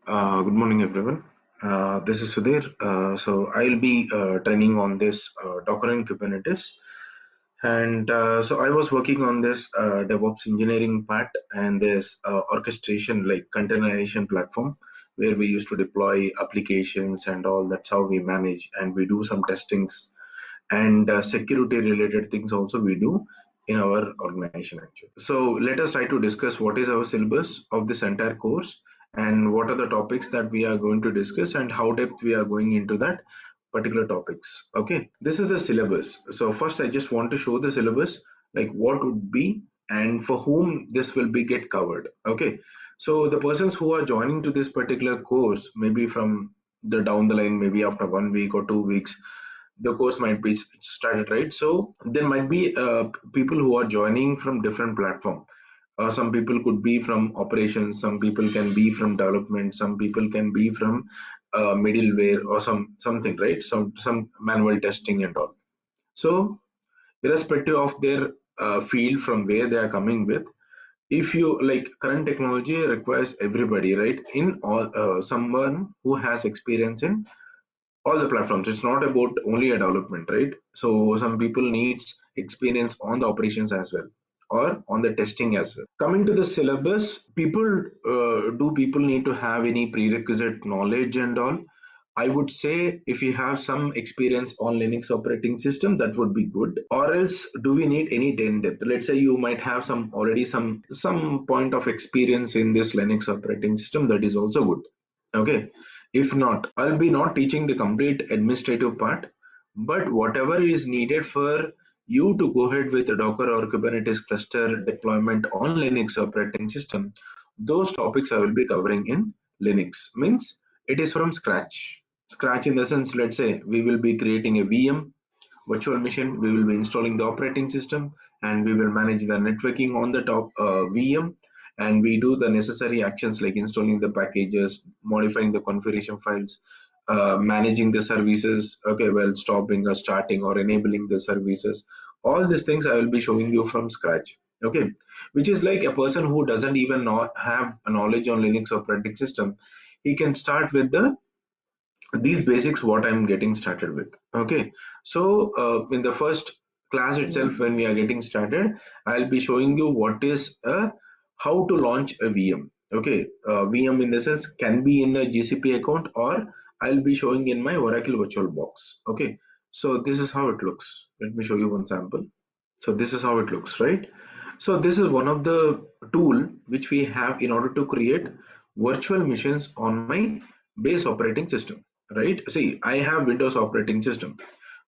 Good morning, everyone. This is Sudhir. So I'll be training on this Docker and Kubernetes. And so I was working on this DevOps engineering part and this orchestration, like containerization platform, where we used to deploy applications and all. That's how we manage, and we do some testings and security related things also we do in our organization actually. So let us try to discuss what is our syllabus of this entire course and what are the topics that we are going to discuss and how depth we are going into that particular topics. Okay, this is the syllabus. So first I just want to show the syllabus, like what would be and for whom this will be get covered. Okay, so the persons who are joining to this particular course, maybe from the down the line, maybe after 1 week or 2 weeks, the course might be started, right? So there might be people who are joining from different platform. Some people could be from operations, some people can be from development, some people can be from middleware or something, right? Some manual testing and all. So irrespective of their field from where they are coming with, if you like, current technology requires everybody, right? In all, someone who has experience in all the platforms. It's not about only a development, right? So some people needs experience on the operations as well, or on the testing as well. Coming to the syllabus, people need to have any prerequisite knowledge and all? I would say if you have some experience on Linux operating system, that would be good. Or else, do we need any depth? Let's say you might have some point of experience in this Linux operating system, that is also good. Okay, if not, I'll be not teaching the complete administrative part, but whatever is needed for you to go ahead with the Docker or Kubernetes cluster deployment on Linux operating system, those topics I will be covering in Linux. Means it is from scratch. Scratch in the sense, let's say we will be creating a VM virtual machine, we will be installing the operating system, and we will manage the networking on the top VM, and we do the necessary actions like installing the packages, modifying the configuration files, managing the services, okay, well, stopping or starting or enabling the services. All these things I will be showing you from scratch. Okay, which is like a person who doesn't even have a knowledge on Linux operating system, he can start with these basics what I'm getting started with. Okay, so in the first class itself, when we are getting started, I'll be showing you what is how to launch a VM. Okay, VM in the sense can be in a GCP account, or I'll be showing in my Oracle VirtualBox. Okay, so this is how it looks. Let me show you one sample. So this is how it looks, right? So this is one of the tool which we have in order to create virtual machines on my base operating system, right? See, I have Windows operating system,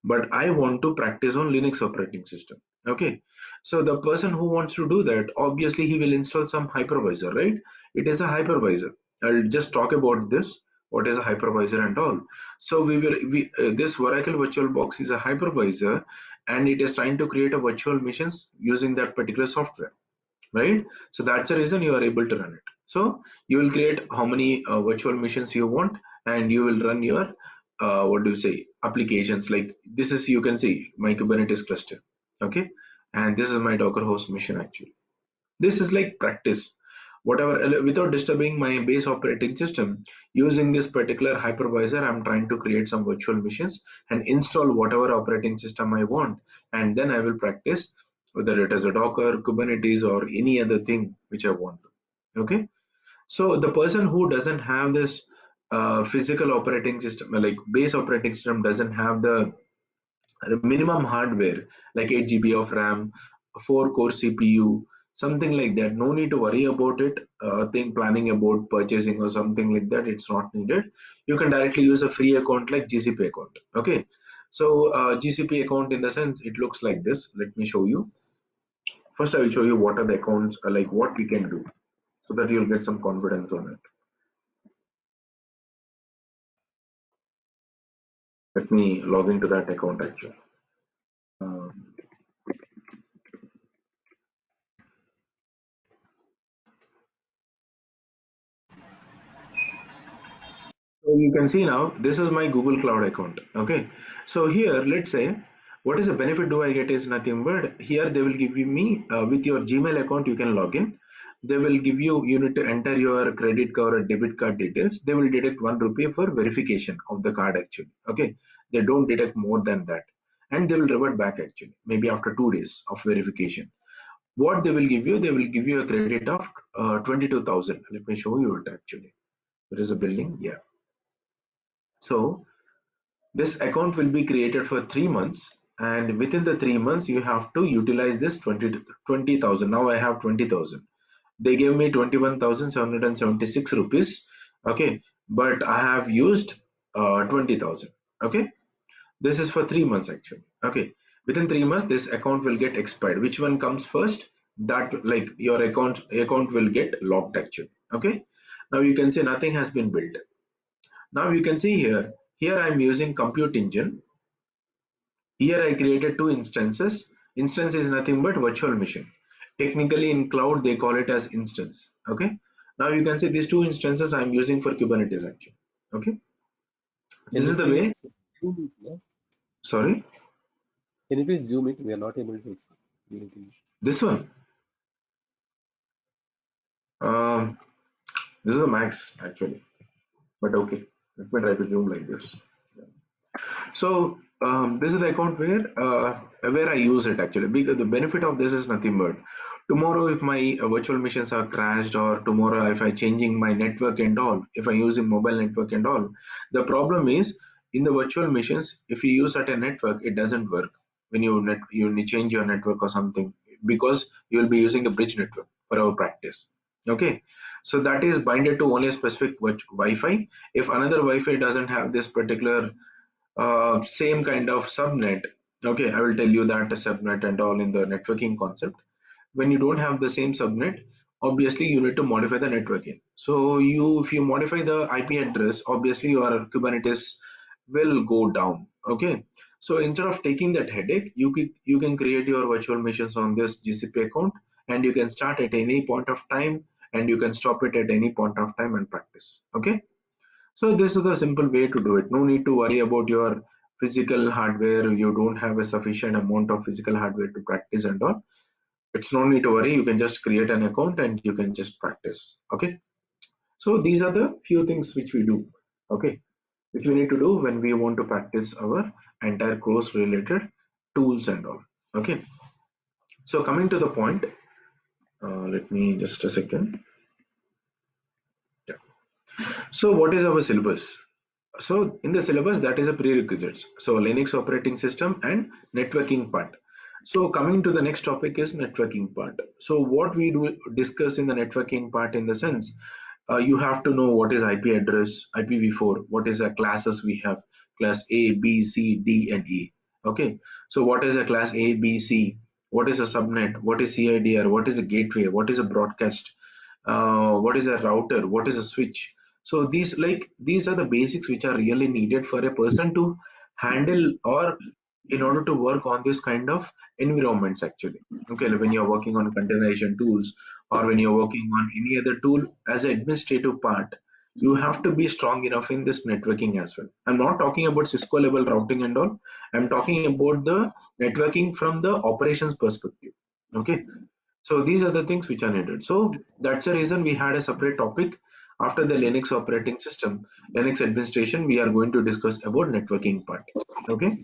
but I want to practice on Linux operating system. Okay, so the person who wants to do that, obviously he will install some hypervisor, right? It is a hypervisor. I'll just talk about this, what is a hypervisor and all. So this Oracle VirtualBox is a hypervisor, and it is trying to create a virtual machines using that particular software, right? So that's the reason you are able to run it. So you will create how many virtual machines you want, and you will run your what do you say, applications. Like this is, you can see my Kubernetes cluster. Okay, and this is my Docker host machine. Actually, this is like practice, whatever, without disturbing my base operating system. Using this particular hypervisor, I'm trying to create some virtual machines and install whatever operating system I want, and then I will practice whether it is a Docker, Kubernetes, or any other thing which I want to. Okay, so the person who doesn't have this physical operating system, like base operating system, doesn't have the minimum hardware like 8 GB of RAM, 4 core CPU, something like that. No need to worry about it. Think planning about purchasing or something like that. It's not needed. You can directly use a free account like GCP account. Okay, so GCP account in the sense it looks like this. Let me show you. First, I will show you what are the accounts, like what we can do, so that you'll get some confidence on it. Let me log into that account actually. Um, So you can see now, this is my Google Cloud account. Okay. So here, let's say, what is the benefit do I get is nothing but here they will give me with your Gmail account, you can log in. they will give you, you need to enter your credit card or debit card details. They will deduct 1 rupee for verification of the card actually. Okay, they don't deduct more than that, and they will revert back actually maybe after 2 days of verification. What they will give you, they will give you a credit of 22,000. Let me show you it actually. There is a billing, yeah. So this account will be created for 3 months, and within the 3 months you have to utilize this 20,000. Now I have 20,000. They gave me 21,776 rupees. Okay, but I have used 20,000. Okay, this is for 3 months actually. Okay, within 3 months this account will get expired. Which one comes first? That, like, your account will get locked actually. Okay, now you can see nothing has been built. Now you can see here I'm using compute engine. Here I created two instances. Instance is nothing but virtual machine. Technically in cloud they call it as instance. Okay, now you can see these two instances I'm using for Kubernetes actually. Okay, Can this you is the please way. zoom it? Yeah? Sorry, Can you please zoom it? We are not able to see anything. this one. um this is the max actually, but okay, let me try to zoom like this. So this is the account where I use it actually, because the benefit of this is nothing but tomorrow if my virtual machines are crashed, or tomorrow if I changing my network and all, if I using mobile network and all, the problem is in the virtual machines, if you use certain network, it doesn't work when you change your network or something, because you will be using a bridge network for our practice. Okay, so that is binded to only a specific Wi-Fi. If another Wi-Fi doesn't have this particular same kind of subnet. Okay, I will tell you that a subnet and all in the networking concept. When you don't have the same subnet, obviously you need to modify the networking. So if you modify the IP address, obviously your Kubernetes will go down. Okay, so instead of taking that headache, you can create your virtual machines on this GCP account, and you can start at any point of time, and you can stop it at any point of time and practice. Okay, so this is the simple way to do it. No need to worry about your physical hardware. You don't have a sufficient amount of physical hardware to practice and all. It's no need to worry. You can just create an account and you can just practice. Okay. So these are the few things which we do. Okay. Which we need to do when we want to practice our entire course related tools and all. Okay. So coming to the point, let me just a second. Yeah. So what is our syllabus? So in the syllabus, that is a prerequisites. So Linux operating system and networking part. So coming to the next topic is networking part. So what we do discuss in the networking part, in the sense, you have to know what is IP address, IPv4, what is the classes we have, class A, B, C, D, and E. Okay. So what is a class A, B, C? What is a subnet? What is CIDR? What is a gateway? What is a broadcast? What is a router? What is a switch? So these are the basics which are really needed for a person to handle, or in order to work on this kind of environments actually. Okay, like when you're working on containerization tools, or when you're working on any other tool as an administrative part, you have to be strong enough in this networking as well. I'm not talking about Cisco level routing and all. I'm talking about the networking from the operations perspective. Okay, so these are the things which are needed. So that's the reason we had a separate topic. After the Linux operating system, Linux administration, we are going to discuss about networking part. Okay.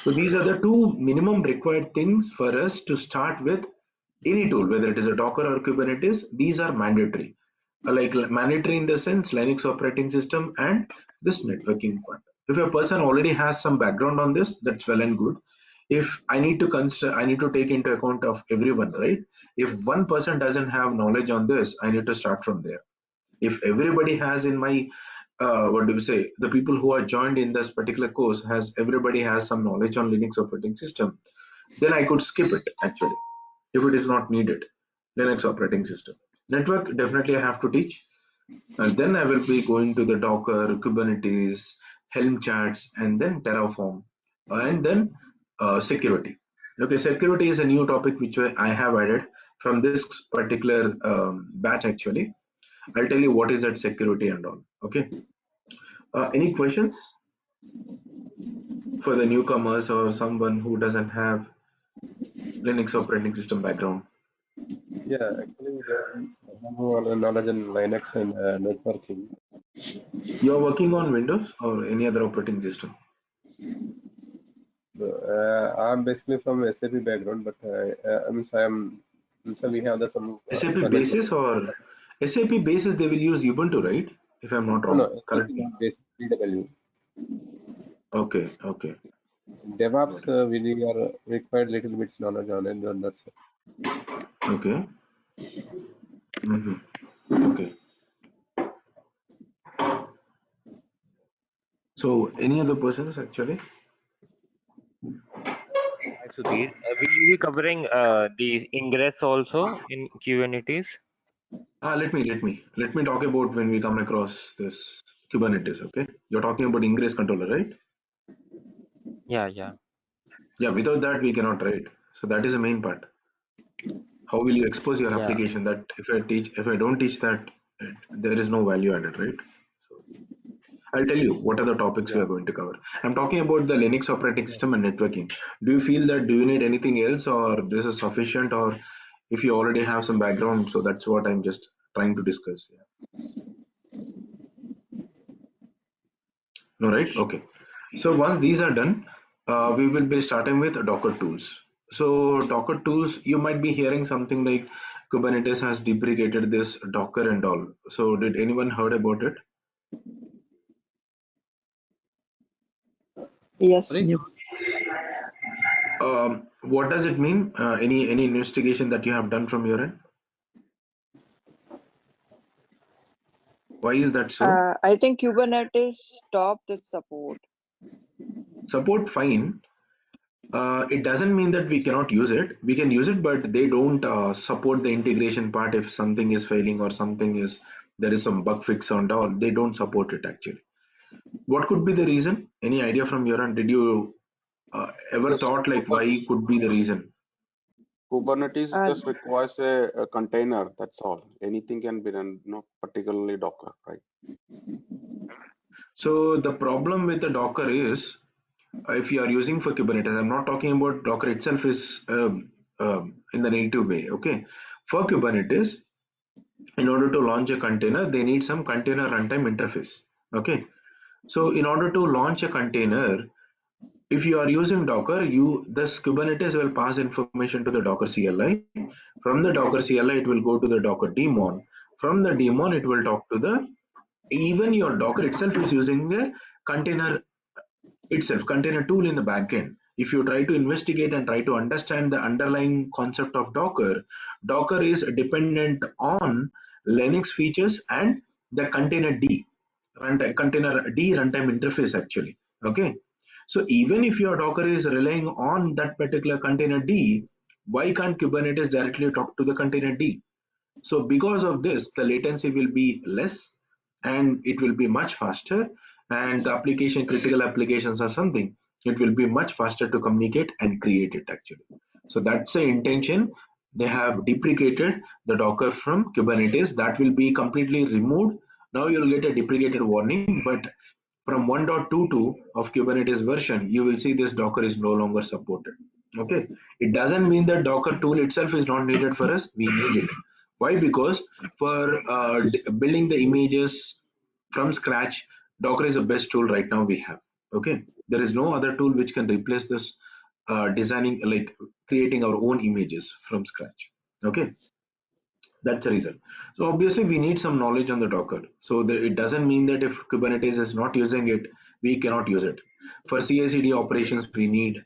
So these are the two minimum required things for us to start with any tool, whether it is a Docker or Kubernetes. These are mandatory. Like mandatory in the sense Linux operating system and this networking part. If a person already has some background on this, that's well and good. If I need to consider, I need to take into account of everyone, right? If one person doesn't have knowledge on this, I need to start from there. If everybody has in my what do we say, the people who are joined in this particular course has, everybody has some knowledge on Linux operating system, then I could skip it actually if it is not needed. Linux operating system, network, definitely I have to teach, and then I will be going to the Docker, Kubernetes, Helm charts, and then Terraform, and then security. Okay, security is a new topic which I have added from this particular batch actually. I'll tell you what is that security and all. Okay. Any questions for the newcomers or someone who doesn't have Linux operating system background? Yeah, actually, I have more knowledge in Linux and networking. You're working on Windows or any other operating system? I'm basically from SAP background, but so we have the some SAP kernel. basis or SAP basis they will use Ubuntu, right? If I'm not No, no, wrong. SAP Correct me. not based BW. Okay, okay. DevOps, Got it. we are required little bit knowledge on it, and that's it. Okay. hmm Okay. So any other persons actually? Hi, Sudhir. Will you be covering the ingress also in Kubernetes? Let me talk about when we come across this Kubernetes. Okay, you're talking about ingress controller, right? Yeah, yeah, Yeah. Without that, we cannot write. So that is the main part. How will you expose your yeah, application? That if I don't teach that, there is no value added, right? So I'll tell you what are the topics we yeah. are going to cover. I'm talking about the Linux operating Yeah. system and networking. Do you feel that do you need anything else, or this is sufficient, or if you already have some background? So that's what I'm just trying to discuss. Yeah. No, right? Okay. So once these are done, we will be starting with Docker tools. So Docker tools, you might be hearing something like Kubernetes has deprecated this Docker and all. So did anyone heard about it? Yes. Sorry? What does it mean? Any investigation that you have done from your end? Why is that so? I think Kubernetes stopped its support. Support fine. It doesn't mean that we cannot use it. We can use it, but they don't support the integration part. If something is failing or something is there is some bug fix and all, they don't support it actually. What could be the reason? Any idea from your end? Did you ever Just thought like why could be the reason? Kubernetes Uh, just requires a container. That's all. Anything can be done, not particularly Docker, right? So the problem with the Docker is if you are using for Kubernetes, I'm not talking about Docker itself is in the native way. Okay, for Kubernetes, in order to launch a container, they need some container runtime interface. Okay, so in order to launch a container, if you are using Docker, this Kubernetes will pass information to the Docker CLI. From the Docker CLI, it will go to the Docker daemon. From the daemon, it will talk to the even your Docker itself is using a container itself, container tool in the backend. If you try to investigate and try to understand the underlying concept of Docker, Docker is dependent on Linux features and the container D, container D runtime interface actually. Okay, so even if your Docker is relying on that particular container D, why can't Kubernetes directly talk to the container D? So because of this, the latency will be less and it will be much faster, and the application critical applications or something, it will be much faster to communicate and create it actually. So that's the intention. They have deprecated the Docker from Kubernetes. That will be completely removed. Now you'll get a deprecated warning, but from 1.22 of Kubernetes version, you will see this Docker is no longer supported. Okay, it doesn't mean that Docker tool itself is not needed for us. We need it. Why? Because for building the images from scratch, Docker is the best tool right now we have. Okay, there is no other tool which can replace this designing, like creating our own images from scratch. Okay, that's the reason. So obviously we need some knowledge on the Docker. So it doesn't mean that if Kubernetes is not using it, we cannot use it. For CI/CD operations, we need.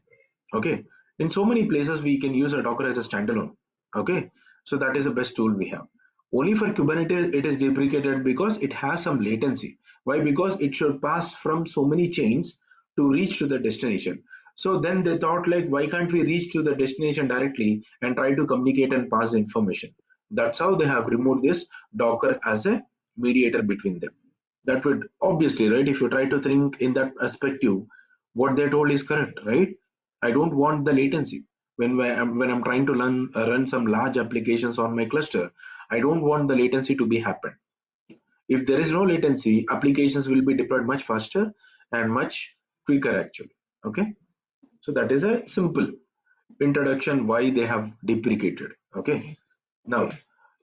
Okay, in so many places we can use a Docker as a standalone. Okay, so that is the best tool we have. Only for Kubernetes it is deprecated because it has some latency. Why? Because it should pass from so many chains to reach to the destination. So then they thought like, why can't we reach to the destination directly and try to communicate and pass the information? That's how they have removed this Docker as a mediator between them. That would obviously, right? If you try to think in that perspective, what they told is correct, right? I don't want the latency when I'm trying to run some large applications on my cluster. I don't want the latency to be happen. If there is no latency, applications will be deployed much faster and much quicker actually. Okay, so that is a simple introduction why they have deprecated. Okay, Now,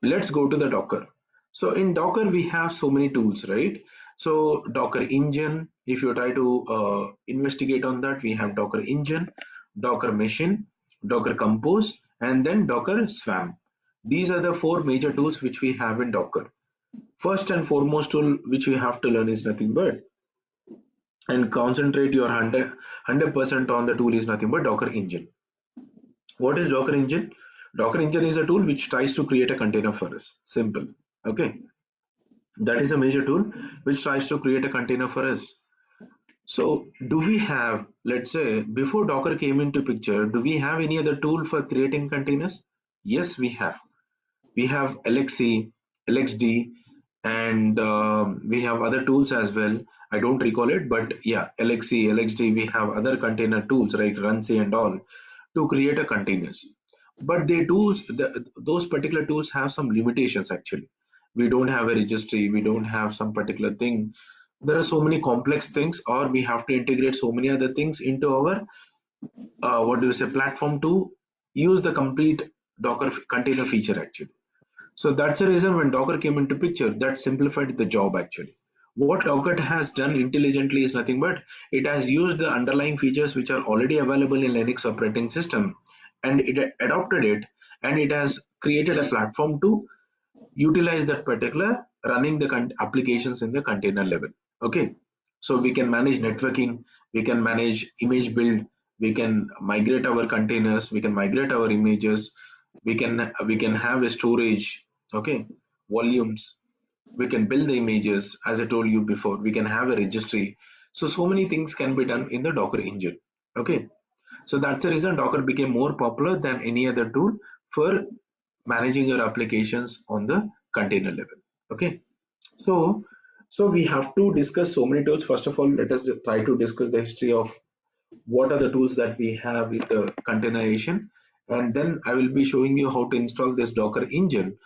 let's go to the Docker. So in Docker, we have so many tools, right? So Docker engine, if you try to investigate on that, we have Docker engine, Docker machine, Docker compose, and then Docker swarm. These are the four major tools which we have in Docker. First and foremost tool which we have to learn is nothing but, and concentrate your 100% on the tool, is nothing but Docker engine. What is Docker engine? Docker engine is a tool which tries to create a container for us. Simple. Okay. That is a major tool which tries to create a container for us. So do we have, let's say, before Docker came into picture, do we have any other tool for creating containers? Yes, we have. We have 𝐿𝐿𝐶, 𝐿𝐿𝐻D, and we have other tools as well. I don't recall it, but yeah, 𝐿𝐿𝐶, 𝐿𝐻D, we have other container tools like runc and all to create a containers. But those particular tools have some limitations actually. We don't have a registry, we don't have some particular thing. There are so many complex things, or we have to integrate so many other things into our platform to use the complete Docker container feature actually. So that's the reason when Docker came into picture, that simplified the job actually. What Docker has done intelligently is nothing but it has used the underlying features which are already available in Linux operating system, and it adopted it, and it has created a platform to utilize that particular running the applications in the container level. Okay, so we can manage networking, we can manage image build, we can migrate our containers, we can migrate our images, we can have a storage, okay, volumes, we can build the images, as I told you before, we can have a registry. So many things can be done in the Docker engine. Okay, so that's the reason Docker became more popular than any other tool for managing your applications on the container level. Okay, so we have to discuss so many tools. First of all, let us try to discuss the history of what are the tools that we have with the containerization, and then I will be showing you how to install this Docker engine.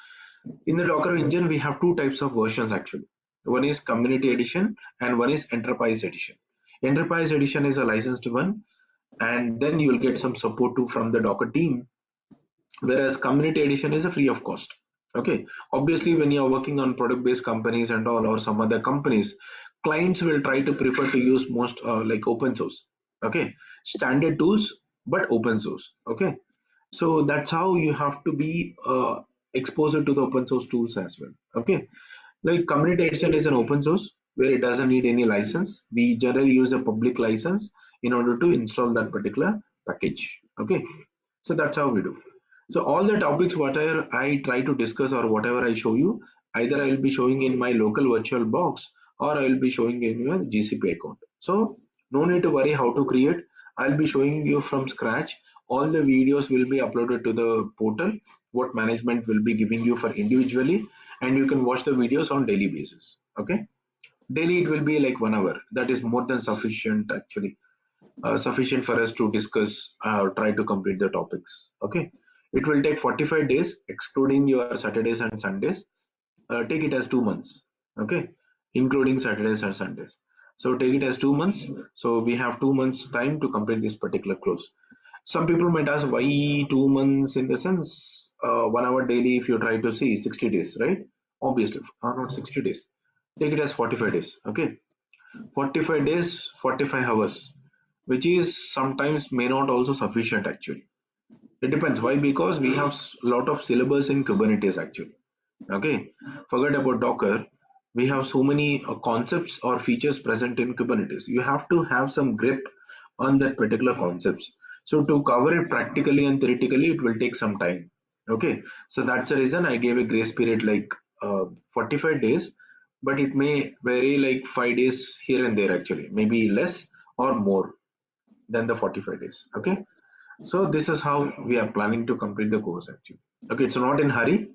In the Docker engine, we have two types of versions actually. One is community edition and one is enterprise edition. Enterprise edition is a licensed one, and then you will get some support too from the Docker team, whereas community edition is a free of cost. Okay, obviously when you are working on product based companies and all, or some other companies, clients will try to prefer to use most like open source. Okay, standard tools but open source. Okay, so that's how you have to be exposed to the open source tools as well. Okay, like community edition is an open source where it doesn't need any license. We generally use a public license in order to install that particular package. Okay, so that's how we do. So all the topics whatever I try to discuss or whatever I show you, either I will be showing in my local virtual box or I will be showing in your GCP account. So no need to worry how to create. I'll be showing you from scratch. All the videos will be uploaded to the portal, what management will be giving you for individually, and you can watch the videos on daily basis. Okay, daily it will be like 1 hour. That is more than sufficient actually, sufficient for us to discuss or try to complete the topics. Okay, it will take 45 days excluding your Saturdays and Sundays. Take it as 2 months. Okay, including Saturdays and Sundays. So take it as 2 months. So we have 2 months time to complete this particular course. Some people might ask why 2 months, in the sense 1 hour daily. If you try to see 60 days, right? Obviously not 60 days, take it as 45 days. Okay, 45 days, 45 hours, which is sometimes may not also sufficient actually. It depends. Why? Because we have a lot of syllabus in Kubernetes actually. Okay, forget about Docker. We have so many concepts or features present in Kubernetes. You have to have some grip on that particular concepts. So to cover it practically and theoretically, it will take some time. Okay, so that's the reason I gave a grace period like 45 days, but it may vary like 5 days here and there actually, maybe less or more than the 45 days. Okay, so this is how we are planning to complete the course actually. Okay, it's not in hurry,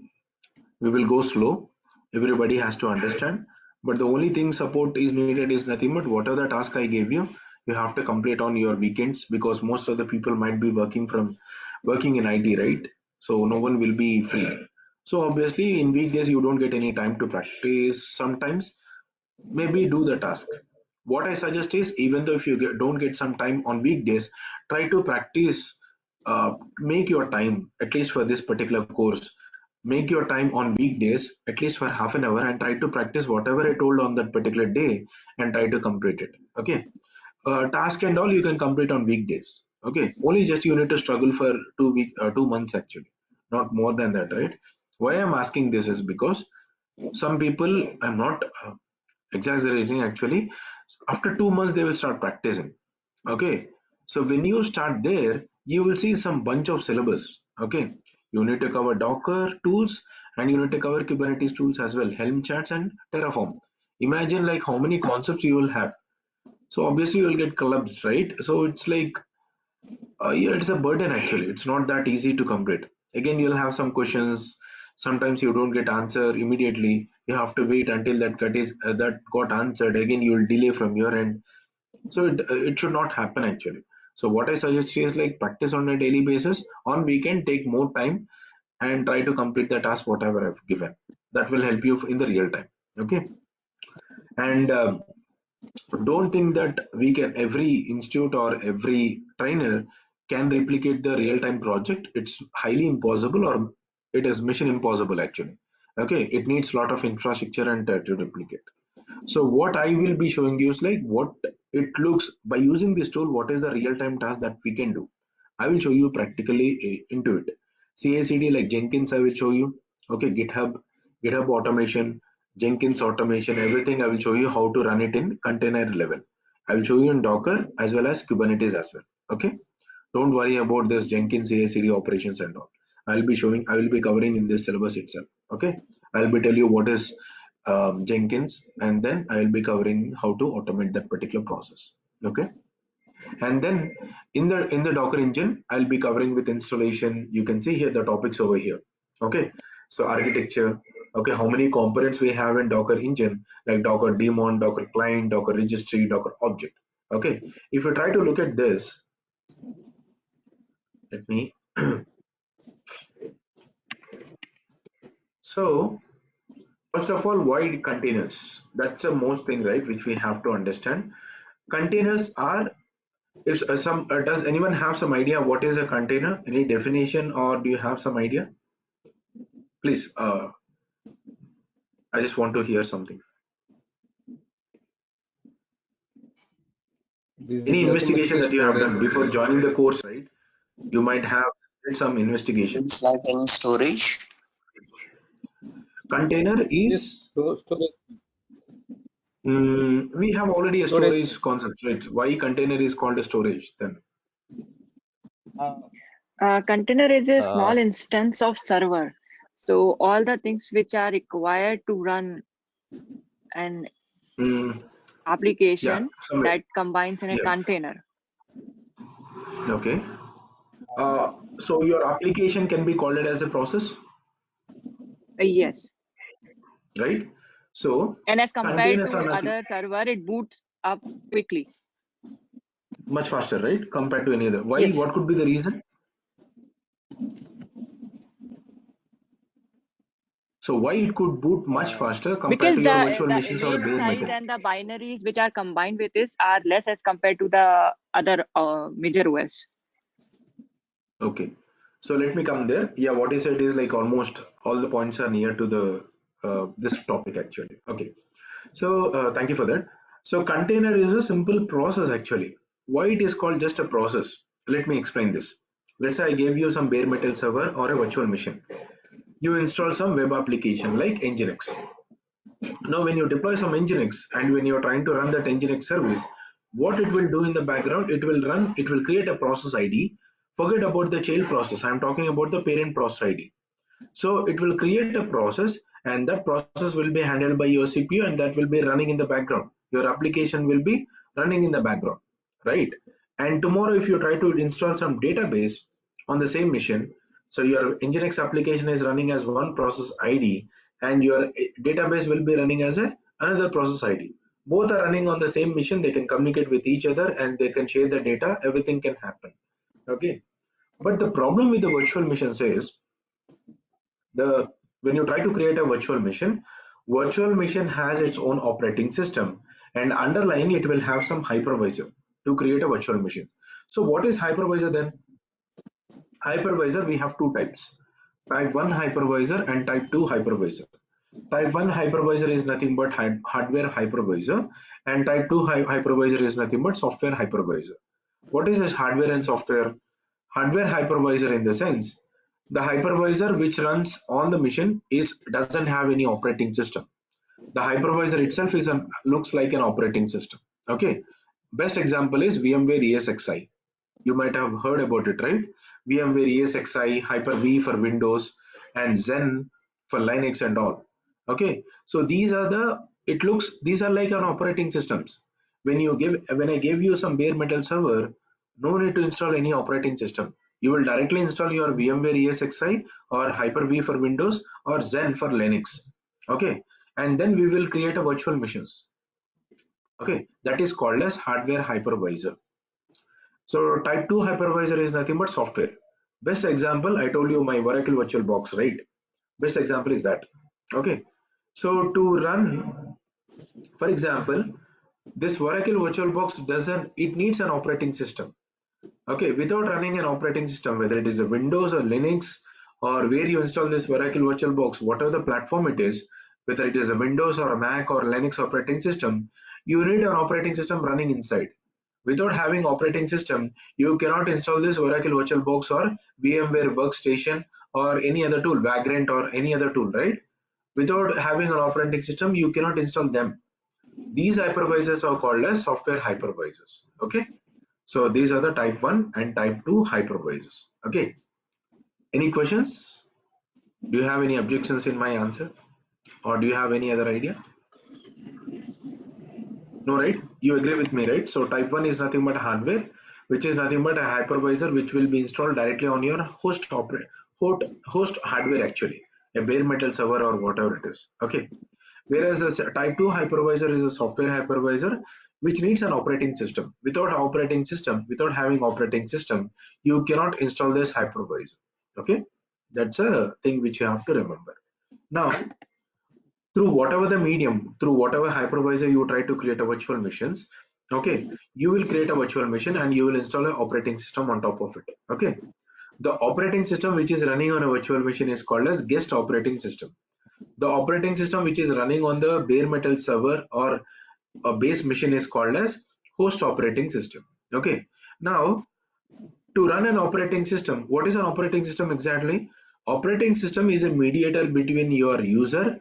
we will go slow, everybody has to understand, but the only thing support is needed is nothing but whatever the task I gave you, you have to complete on your weekends, because most of the people might be working in IT, right? So no one will be free. So obviously in weekdays you don't get any time to practice sometimes. Maybe do the task. What I suggest is, even though if you don't get some time on weekdays, try to practice, make your time at least for this particular course. make your time on weekdays at least for half an hour and try to practice whatever I told on that particular day and try to complete it. Okay. Task and all you can complete on weekdays. Okay. Only just you need to struggle for 2 months actually, not more than that, right? Why I'm asking this is because some people, I'm not exaggerating actually, after 2 months they will start practicing. Okay, so when you start there you will see some bunch of syllabus. Okay, you need to cover Docker tools and you need to cover Kubernetes tools as well, Helm charts and Terraform. Imagine like how many concepts you will have. So obviously you will get collapsed, right? So it's like yeah, it's a burden actually. It's not that easy to complete. Again, you'll have some questions. Sometimes you don't get answer immediately. You have to wait until that got answered. Again, you will delay from your end. So it should not happen actually. So what I suggest is like practice on a daily basis. On weekend, take more time and try to complete the task whatever I've given. That will help you in the real time. Okay, and don't think that we can every institute or every trainer can replicate the real-time project. It's highly impossible, or it is mission impossible actually. Okay, it needs a lot of infrastructure and to replicate. So what I will be showing you is like what it looks by using this tool, what is the real-time task that we can do. I will show you practically into it. CI/CD like Jenkins I will show you. Okay, GitHub automation, Jenkins automation, everything I will show you how to run it in container level. I will show you in Docker as well as Kubernetes as well. Okay, don't worry about this Jenkins CI/CD operations and all. I will be covering in this syllabus itself. Okay, I'll be tell you what is Jenkins, and then I will be covering how to automate that particular process. Okay, and then in the Docker engine I'll be covering with installation. You can see here the topics over here. Okay, so architecture. Okay, how many components we have in Docker engine, like Docker daemon, Docker client, Docker registry, Docker object. Okay, if you try to look at this, let me so first of all, why containers? That's the most thing, right, which we have to understand. Containers are, if does anyone have some idea what is a container? Any definition, or do you have some idea? Please, I just want to hear something. This Any is nothing but investigation the that you have storage. done before joining the course, right? You might have did some investigation. It's like any storage. Container Yes, is storage. we have already a Storage. storage concept, right? Why container is called a storage then? Container is a Uh, small instance of server. So all the things which are required to run an Mm, yeah, application somewhere. that combines in a Yeah. container. Okay. So your application can be called it as a process, Yes. right? So And as compared containers are to nothing other server, it boots up quickly. much faster, right? Compared to any other. Why? Yes. What could be the reason? So why it could boot much faster compared Because to your virtual the machines or image bare size metal? and the binaries which are combined with this are less as compared to the other major OS. Okay. So let me come there. Yeah, what he said is like almost all the points are near to the this topic actually. Okay. So thank you for that. So container is a simple process actually. Why it is called just a process? Let me explain this. Let's say I gave you some bare metal server or a virtual machine. You install some web application like Nginx. Now, when you deploy some Nginx and when you're trying to run that Nginx service, what it will do in the background, it will create a process ID. Forget about the child process. I'm talking about the parent process ID. So it will create a process, and that process will be handled by your CPU, and that will be running in the background. Your application will be running in the background, right? And tomorrow, if you try to install some database on the same machine, so your Nginx application is running as one process ID, and your database will be running as another process ID. Both are running on the same machine. They can communicate with each other, and they can share the data. Everything can happen. Okay. But the problem with the virtual machines is the when you try to create a virtual machine has its own operating system, and underlying it will have some hypervisor to create a virtual machine. So what is hypervisor then? Hypervisor, we have two types, type 1 hypervisor and type 2 hypervisor. Type 1 hypervisor is nothing but hardware hypervisor, and type 2 hypervisor is nothing but software hypervisor. What is this hardware and software? Hardware hypervisor in the sense, the hypervisor which runs on the machine doesn't have any operating system. The hypervisor itself looks like an operating system. Okay, best example is VMware ESXi. You might have heard about it, right? VMware ESXi, Hyper-V for Windows, and Zen for Linux and all. Okay, so these are like an operating systems. When I gave you some bare metal server, no need to install any operating system. You will directly install your VMware ESXi or Hyper-V for Windows or Zen for Linux. Okay, and then we will create a virtual machines. Okay, that is called as hardware hypervisor. So type 2 hypervisor is nothing but software. Best example, I told you my Oracle VirtualBox, right? Best example is that. Okay, so to run, for example, this Oracle VirtualBox it needs an operating system. Okay, without running an operating system, whether it is a Windows or Linux or where you install this Oracle VirtualBox, whatever the platform it is, whether it is a Windows or a Mac or Linux operating system, you need an operating system running inside. Without having operating system, you cannot install this Oracle VirtualBox or VMware Workstation or any other tool, Vagrant or any other tool, right? Without having an operating system, you cannot install them. These hypervisors are called as software hypervisors. Okay, so these are the type 1 and type 2 hypervisors. Okay, any questions? Do you have any objections in my answer, or do you have any other idea? No, right? You agree with me, right? So type 1 is nothing but hardware, which is nothing but a hypervisor which will be installed directly on your host hardware, actually a bare metal server or whatever it is. Okay, whereas the type 2 hypervisor is a software hypervisor which needs an operating system. Without having operating system, you cannot install this hypervisor. Okay, that's a thing which you have to remember. Now, through whatever the medium, through whatever hypervisor you try to create a virtual machines, okay, you will create a virtual machine and you will install an operating system on top of it. Okay, the operating system which is running on a virtual machine is called as guest operating system. The operating system which is running on the bare metal server or a base machine is called as host operating system. Okay, now to run an operating system, what is an operating system exactly? Operating system is a mediator between your user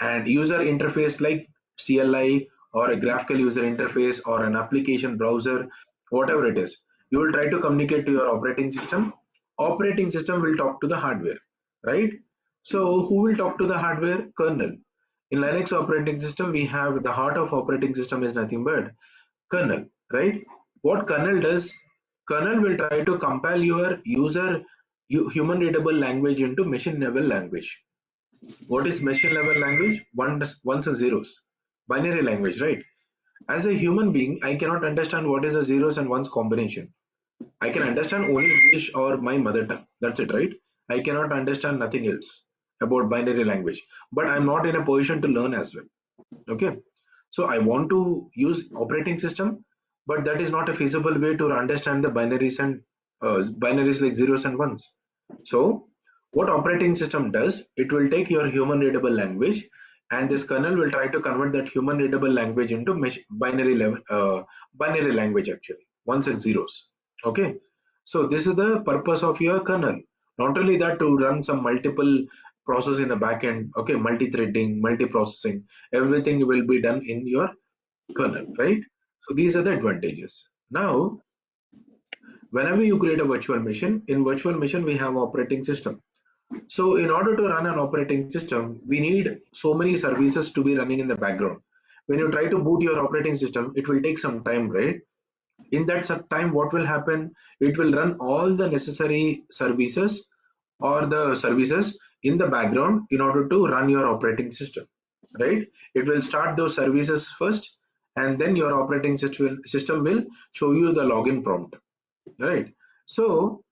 and user interface like CLI or a graphical user interface or an application browser, whatever it is. You will try to communicate to your operating system. Operating system will talk to the hardware, right? So who will talk to the hardware? Kernel. In Linux operating system, we have the heart of operating system is nothing but kernel, right? What kernel does? Kernel will try to compile your human readable language into machine level language. What is machine level language? Ones and zeros, binary language, right? As a human being, I cannot understand what is a zeros and ones combination. I can understand only English or my mother tongue. That's it, right? I cannot understand nothing else about binary language, but I'm not in a position to learn as well. Okay, so I want to use operating system, but that is not a feasible way to understand the binaries and binaries like zeros and ones. So what operating system does, it will take your human readable language and this kernel will try to convert that human readable language into binary language, actually ones and zeros. Okay, so this is the purpose of your kernel. Not only that, to run some multiple process in the backend, okay, multi-threading, multi-processing, everything will be done in your kernel, right? So these are the advantages. Now, whenever you create a virtual machine, in virtual machine we have operating system. So in order to run an operating system, we need so many services to be running in the background. When you try to boot your operating system, it will take some time, right? In that time, what will happen? It will run all the necessary services or the services in the background in order to run your operating system, right? It will start those services first and then your operating system will show you the login prompt, right? So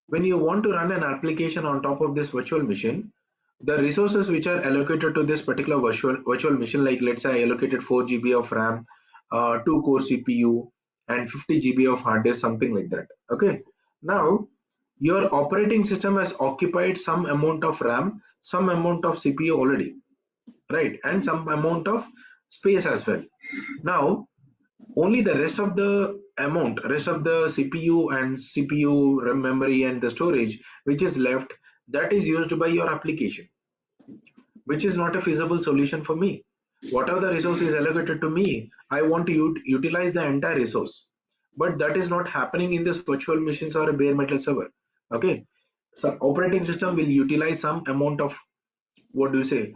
when you want to run an application on top of this virtual machine, the resources which are allocated to this particular virtual machine, like let's say I allocated 4 GB of RAM, 2 core CPU and 50 GB of hard disk, something like that. Okay, now your operating system has occupied some amount of RAM, some amount of CPU already, right, and some amount of space as well. Now only the rest of the CPU and CPU RAM memory and the storage which is left, that is used by your application, which is not a feasible solution for me. Whatever the resource is allocated to me, I want to utilize the entire resource, but that is not happening in this virtual machines or a bare metal server. Okay, so operating system will utilize some amount of, what do you say,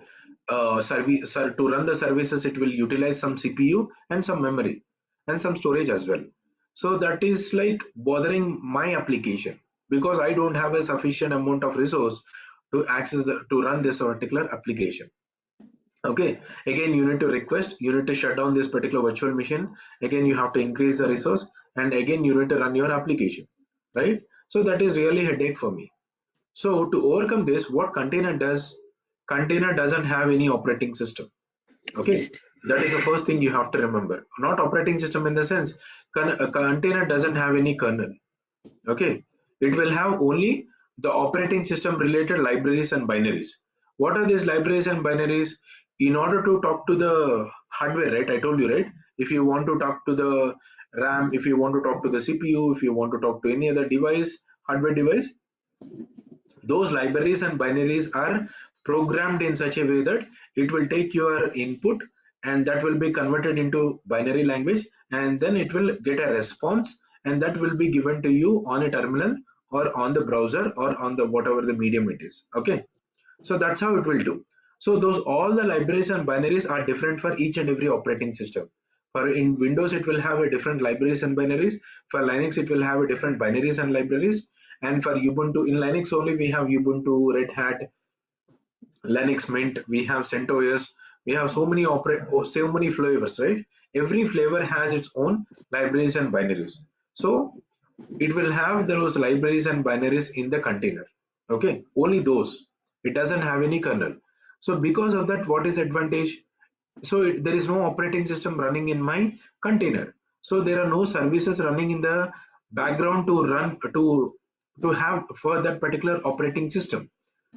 service to run the services. It will utilize some CPU and some memory and some storage as well. So that is like bothering my application, because I don't have a sufficient amount of resource to to run this particular application. Okay, again you need to request, you need to shut down this particular virtual machine, again you have to increase the resource, and again you need to run your application, right? So that is really a headache for me. So to overcome this, what container does, container doesn't have any operating system. Okay, that is the first thing you have to remember. Not operating system in the sense, a container doesn't have any kernel. Okay, it will have only the operating system related libraries and binaries. What are these libraries and binaries? In order to talk to the hardware, right, I told you, right, if you want to talk to the RAM, if you want to talk to the CPU, if you want to talk to any other device, hardware device, those libraries and binaries are programmed in such a way that it will take your input and that will be converted into binary language, and then it will get a response, and that will be given to you on a terminal or on the browser or on the whatever the medium it is. Okay, so that's how it will do. So those all the libraries and binaries are different for each and every operating system. For in Windows it will have a different libraries and binaries, for Linux it will have a different binaries and libraries, and for Ubuntu, in Linux only we have Ubuntu, Red Hat, Linux Mint, we have CentOS, we have so many flavors, right? Every flavor has its own libraries and binaries. So it will have those libraries and binaries in the container. Okay, only those. It doesn't have any kernel. So because of that, what is advantage? So there is no operating system running in my container. So there are no services running in the background to run to have for that particular operating system.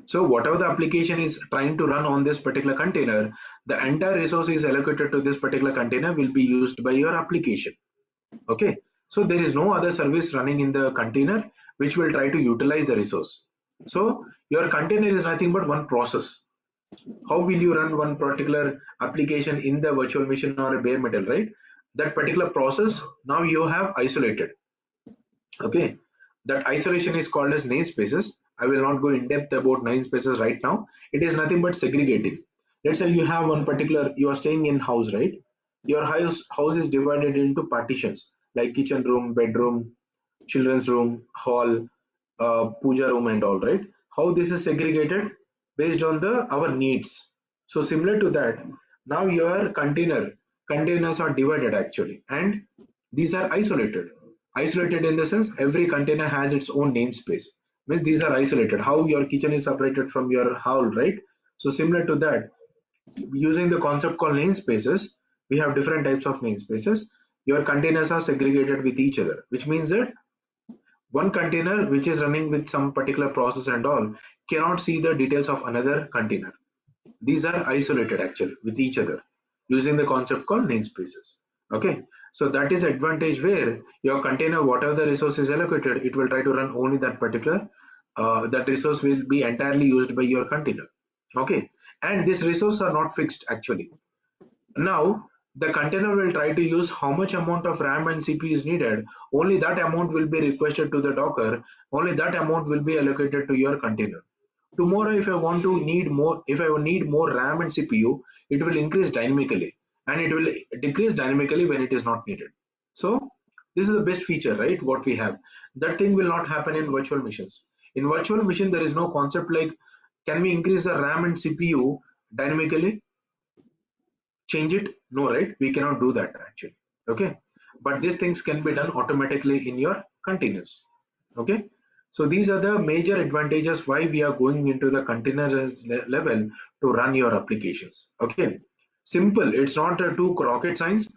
So whatever the application is trying to run on this particular container, the entire resource is allocated to this particular container will be used by your application. Okay, so there is no other service running in the container which will try to utilize the resource. So your container is nothing but one process. How will you run one particular application in the virtual machine or a bare metal, right? That particular process now you have isolated. Okay, that isolation is called as namespaces. I will not go in depth about namespaces right now. It is nothing but segregating. Let's say you have one particular, you are staying in house, right? Your house is divided into partitions like kitchen room, bedroom, children's room, hall, puja room and all, right? How this is segregated based on the our needs. So similar to that, now your containers are divided actually, and these are isolated. Isolated in the sense every container has its own namespace. Means these are isolated. How your kitchen is separated from your hall, right? So similar to that, using the concept called namespaces, we have different types of namespaces. Your containers are segregated with each other, which means that one container which is running with some particular process and all cannot see the details of another container. These are isolated actually with each other using the concept called namespaces. Okay, so that is advantage where your container, whatever the resource is allocated, it will try to run only that particular that resource will be entirely used by your container. Okay, and these resources are not fixed actually. Now the container will try to use how much amount of RAM and CPU is needed. Only that amount will be requested to the Docker. Only that amount will be allocated to your container. Tomorrow, if I want to need more, if I need more RAM and CPU, it will increase dynamically, and it will decrease dynamically when it is not needed. So this is the best feature, right? What we have. That thing will not happen in virtual machines. In virtual machine, there is no concept like, can we increase the RAM and CPU dynamically? Change it? No, right? We cannot do that actually. Okay, but these things can be done automatically in your containers. Okay, so these are the major advantages why we are going into the containers level to run your applications. Okay, simple. It's not too rocket science.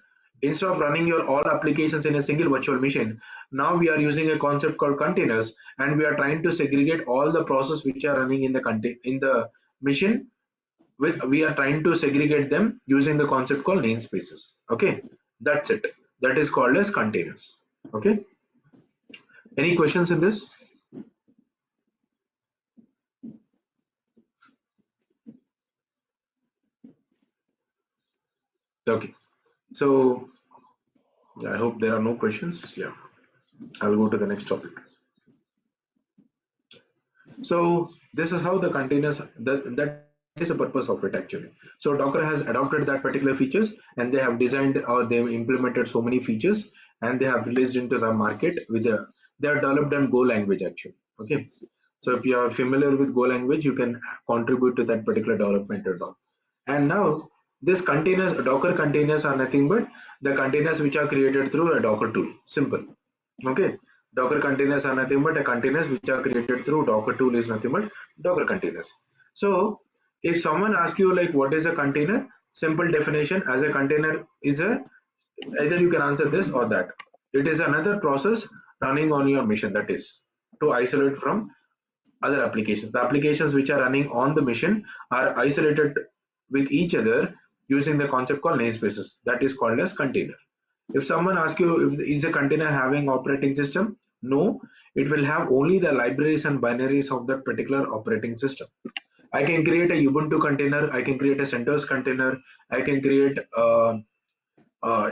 instead of running your all applications in a single virtual machine, now we are using a concept called containers, and we are trying to segregate all the processes which are running in the machine. We are trying to segregate them using the concept called namespaces. Okay, that's it. That is called as containers. Okay, any questions in this? Okay, so I hope there are no questions. Yeah, I'll go to the next topic. So this is how the containers, that is the purpose of it actually. So Docker has adopted that particular features, and they have designed or they've implemented so many features, and they have released into the market with they are developed in Go language actually. Okay, so if you are familiar with Go language, you can contribute to that particular development and all. And now this containers, Docker containers are nothing but the containers which are created through a Docker tool. Simple. Okay, Docker containers are nothing but a containers which are created through Docker tool is nothing but Docker containers. So if someone asks you like what is a container, simple definition as a container is a, either you can answer this or that. It is another process running on your machine, that is to isolate from other applications. The applications which are running on the machine are isolated with each other using the concept called namespaces. That is called as container. If someone asks you if is a container having operating system, no, it will have only the libraries and binaries of that particular operating system. I can create a Ubuntu container, I can create a CentOS container, I can create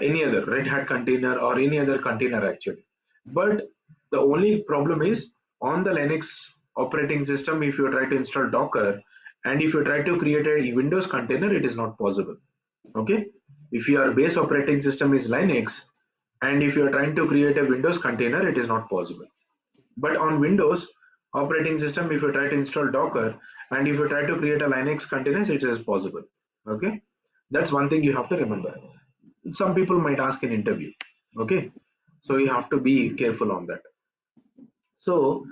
any other Red Hat container or any other container actually. But the only problem is on the Linux operating system, if you try to install Docker and if you try to create a Windows container, it is not possible. Okay, if your base operating system is Linux and if you are trying to create a Windows container, it is not possible. But on Windows operating system, if you try to install Docker and if you try to create a Linux container, it is possible. Okay, that's one thing you have to remember. Some people might ask in interview. Okay, so you have to be careful on that. So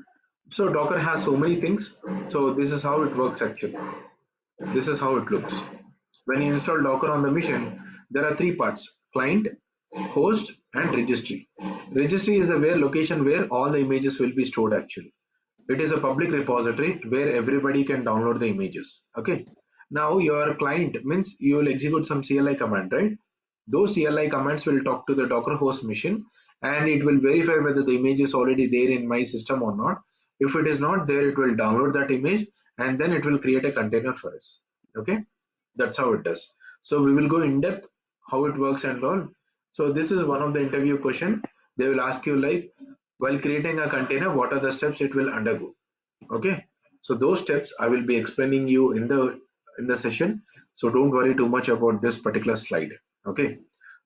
Docker has so many things. So this is how it works actually. This is how it looks. When you install Docker on the machine, there are three parts: client, host, and registry. Registry is the location where all the images will be stored actually. It is a public repository where everybody can download the images. Okay. Now your client means you will execute some CLI command, right? Those CLI commands will talk to the Docker host machine and it will verify whether the image is already there in my system or not. If it is not there, it will download that image and then it will create a container for us. Okay, that's how it does. So we will go in depth how it works and all. So this is one of the interview question. They will ask you like, while creating a container, what are the steps it will undergo? Okay, so those steps I will be explaining you in the session. So don't worry too much about this particular slide. Okay,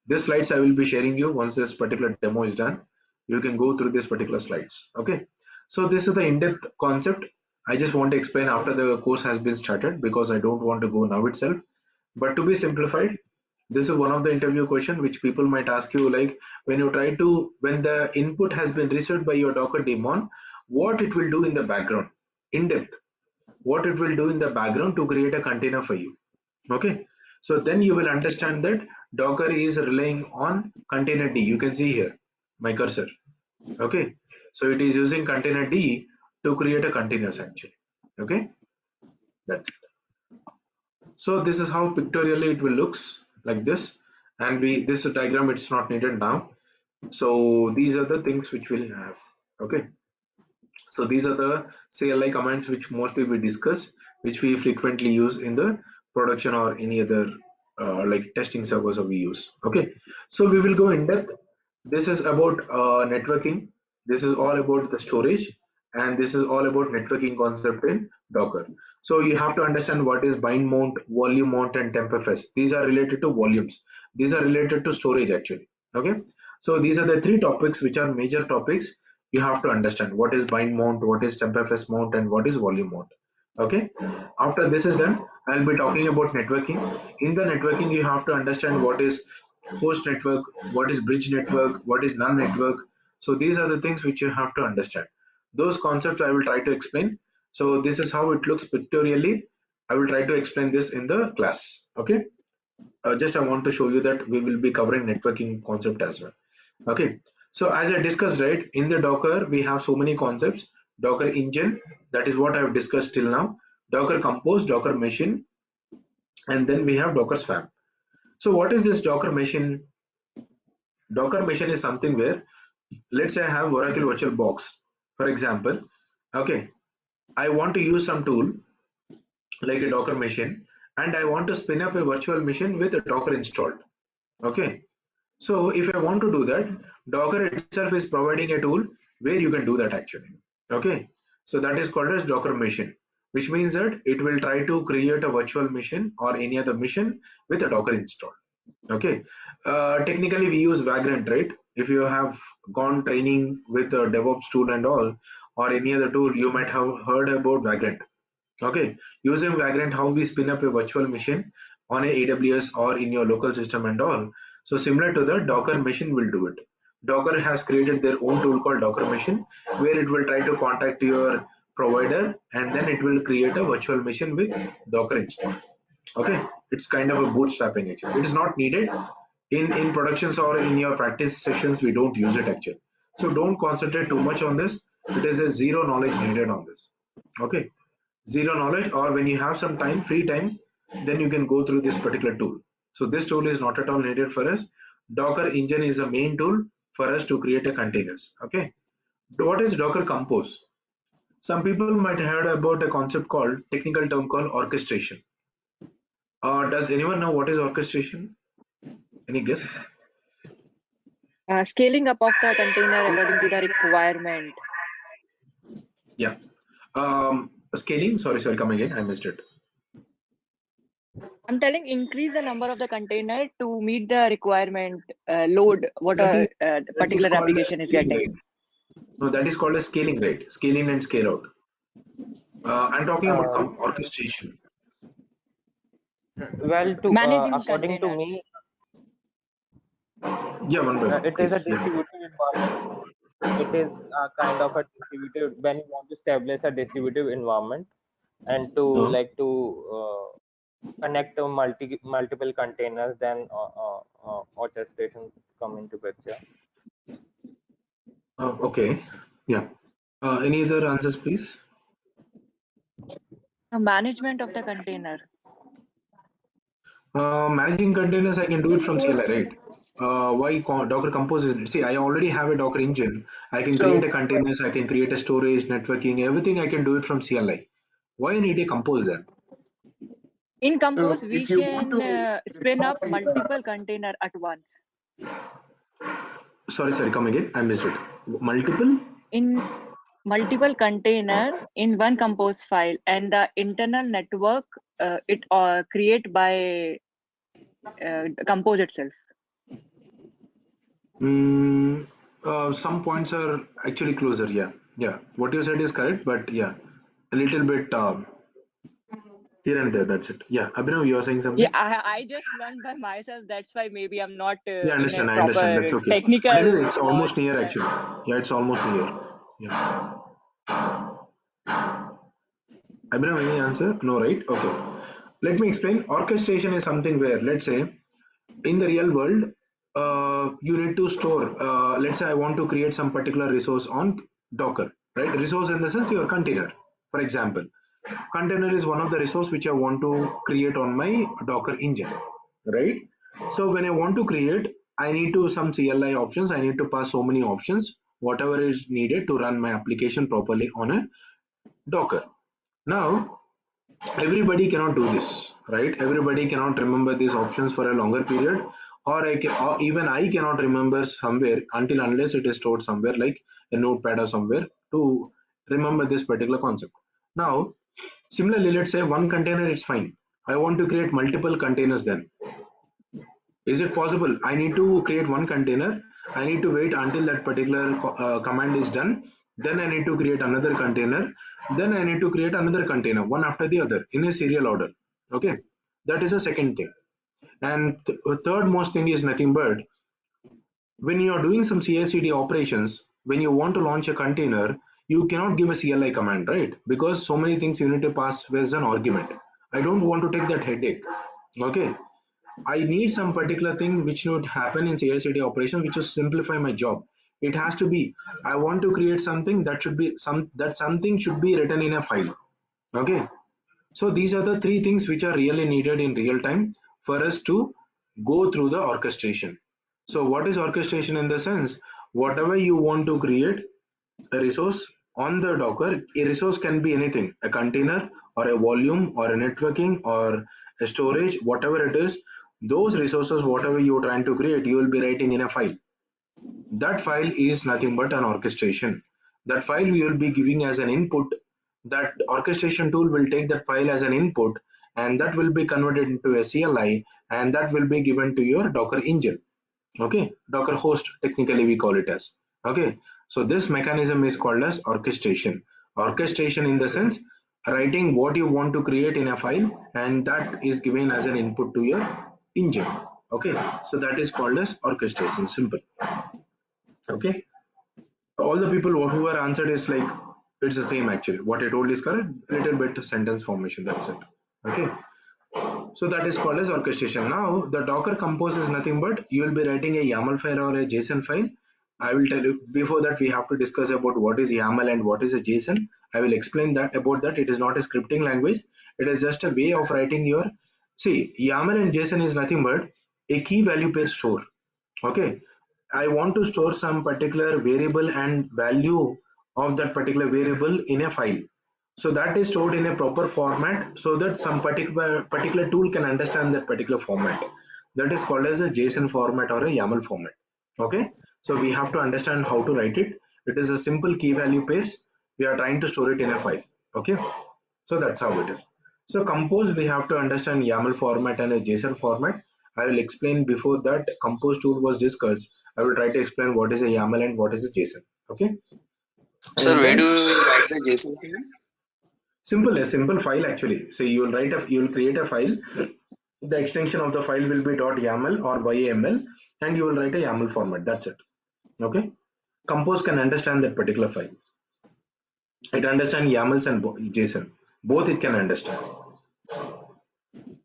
this slides I will be sharing you once this particular demo is done. You can go through this particular slides. Okay, so this is the in-depth concept. I just want to explain after the course has been started because I don't want to go now itself. But to be simplified, this is one of the interview question which people might ask you like, when the input has been received by your Docker daemon, what it will do in the background, in depth, what it will do in the background to create a container for you. Okay, so then you will understand that Docker is relying on container D. You can see here my cursor. Okay, so it is using container D to create a containers actually. Okay, that's it. So this is how pictorially it will looks like this, and this diagram it's not needed now. So these are the things which we'll have. Okay, so these are the CLI commands which mostly we discuss, which we frequently use in the production or any other like testing servers that we use. Okay, so we will go in depth. This is about networking. This is all about the storage, and this is all about networking concept in Docker. So you have to understand what is bind mount, volume mount, and tempfs. These are related to volumes. These are related to storage actually. Okay, so these are the three topics which are major topics. You have to understand what is bind mount, what is tempfs mount, and what is volume mount. Okay, after this is done, I'll be talking about networking. In the networking, you have to understand what is host network, what is bridge network, what is null network. So these are the things which you have to understand. Those concepts I will try to explain. So this is how it looks pictorially. I will try to explain this in the class. Okay, just I want to show you that we will be covering networking concept as well. Okay, so as I discussed, right, in the Docker we have so many concepts. Docker engine, that is what I have discussed till now. Docker compose, Docker machine, and then we have Docker swarm. So what is this Docker machine? Docker machine is something where, let's say I have Oracle virtual box, for example. Okay, I want to use some tool like a Docker machine, and I want to spin up a virtual machine with a Docker installed. Okay, so if I want to do that, Docker itself is providing a tool where you can do that actually. Okay, so that is called as Docker machine, which means that it will try to create a virtual machine or any other machine with a Docker installed. Okay, technically we use Vagrant, right? If you have gone training with a DevOps tool and all, or any other tool, you might have heard about Vagrant. Okay, using Vagrant, how we spin up a virtual machine on a AWS or in your local system and all. So similar to that, Docker machine will do it. Docker has created their own tool called Docker machine, where it will try to contact your provider and then it will create a virtual machine with Docker installed. Okay, it's kind of a bootstrapping actually. It is not needed in productions or in your practice sessions. We don't use it actually. So don't concentrate too much on this. It is a zero knowledge needed on this. Okay, zero knowledge, or when you have some time, free time, then you can go through this particular tool. So this tool is not at all needed for us. Docker engine is a main tool for us to create a containers. Okay, what is Docker compose? Some people might have heard about a concept called, technical term called orchestration. Does anyone know what is orchestration? Any guess? Scaling up of the container according to the requirement. Yeah. Scaling, sorry, come again, I missed it. I'm telling increase the number of the container to meet the requirement load what a particular called application is scaling getting. rate. No, that is called a scaling rate, scale in and scale out. I'm talking about orchestration. Well, Managing according to containers. me, Yeah, one by one, it is a please. Yeah. distributed environment. It is kind of a distributed, when you want to establish a distributed environment and to connect to multiple containers, then orchestration come into picture. Okay. Yeah. Any other answers, please? Management of the container. Managing containers, I can do it from CLI, right? Why Docker Compose is, see, I already have a Docker engine. I can create a containers, I can create a storage, networking, everything I can do it from CLI. Why I need a Compose then? In Compose, we can spin up multiple container at once. Sorry, come again. I missed it. Multiple? In multiple container in one Compose file, and the internal network it create by Compose itself. Some points are actually closer. Yeah. What you said is correct, but yeah, a little bit here and there. That's it. Yeah, Abhinav, you are saying something. Yeah, I just learned by myself. That's why maybe I'm not Yeah, I understand. in a proper That's okay. technical. But anyway, it's almost knowledge. near actually. Yeah, it's almost near. Yeah. Abhinav, any answer? No, right? Okay. Let me explain. Orchestration is something where, let's say, in the real world, you need to store. Let's say I want to create some particular resource on Docker, right? Resource in the sense your container. For example, container is one of the resource which I want to create on my Docker engine, right? So when I want to create, I need to some CLI options. I need to pass so many options, whatever is needed to run my application properly on a Docker. Now, everybody cannot do this, right? Everybody cannot remember these options for a longer period, or even I cannot remember somewhere until unless it is stored somewhere like a notepad or somewhere to remember this particular concept. Now, similarly, let's say one container is fine. I want to create multiple containers then. Is it possible? I need to create one container. I need to wait until that particular command is done. Then I need to create another container. Then I need to create another container, one after the other in a serial order. Okay, that is the second thing. And third most thing is nothing but when you are doing some CI/CD operations, when you want to launch a container, you cannot give a CLI command, right? Because so many things you need to pass as an argument. I don't want to take that headache. Okay. I need some particular thing which would happen in CI/CD operation, which will simplify my job. It has to be, I want to create something that should be something should be written in a file. Okay. So these are the three things which are really needed in real time for us to go through the orchestration. So what is orchestration in the sense? Whatever you want to create, a resource on the Docker, a resource can be anything, a container or a volume or a networking or a storage, whatever it is, those resources, whatever you're trying to create, you will be writing in a file. That file is nothing but an orchestration. That file you will be giving as an input. That orchestration tool will take that file as an input, and that will be converted into a CLI, and that will be given to your Docker engine. Okay, Docker host, technically we call it as. Okay, so this mechanism is called as orchestration. Orchestration in the sense, writing what you want to create in a file, and that is given as an input to your engine. Okay, so that is called as orchestration. Simple. Okay, all the people who were answered is like, it's the same actually. What I told is correct, little bit sentence formation, that's it. Okay, so that is called as orchestration. Now the Docker Compose is nothing but you will be writing a YAML file or a JSON file. I will tell you, before that we have to discuss about what is YAML and what is a JSON. I will explain that about that. It is not a scripting language, it is just a way of writing your, see, YAML and JSON is nothing but a key value pair store. Okay, I want to store some particular variable and value of that particular variable in a file. So that is stored in a proper format so that some particular tool can understand that particular format. That is called as a JSON format or a YAML format. Okay, so we have to understand how to write it. It is a simple key value pairs. We are trying to store it in a file. Okay, so that's how it is. So Compose, we have to understand YAML format and a JSON format. I will explain before that Compose tool was discussed. I will try to explain what is a YAML and what is a JSON. Okay. Sir, And where then, do you write the JSON file? simple, a simple file actually. So you will create a file. The extension of the file will be .yaml or YAML, and you will write a YAML format. That's it. Okay. Compose can understand that particular file. It understands YAMLs and JSON. Both it can understand.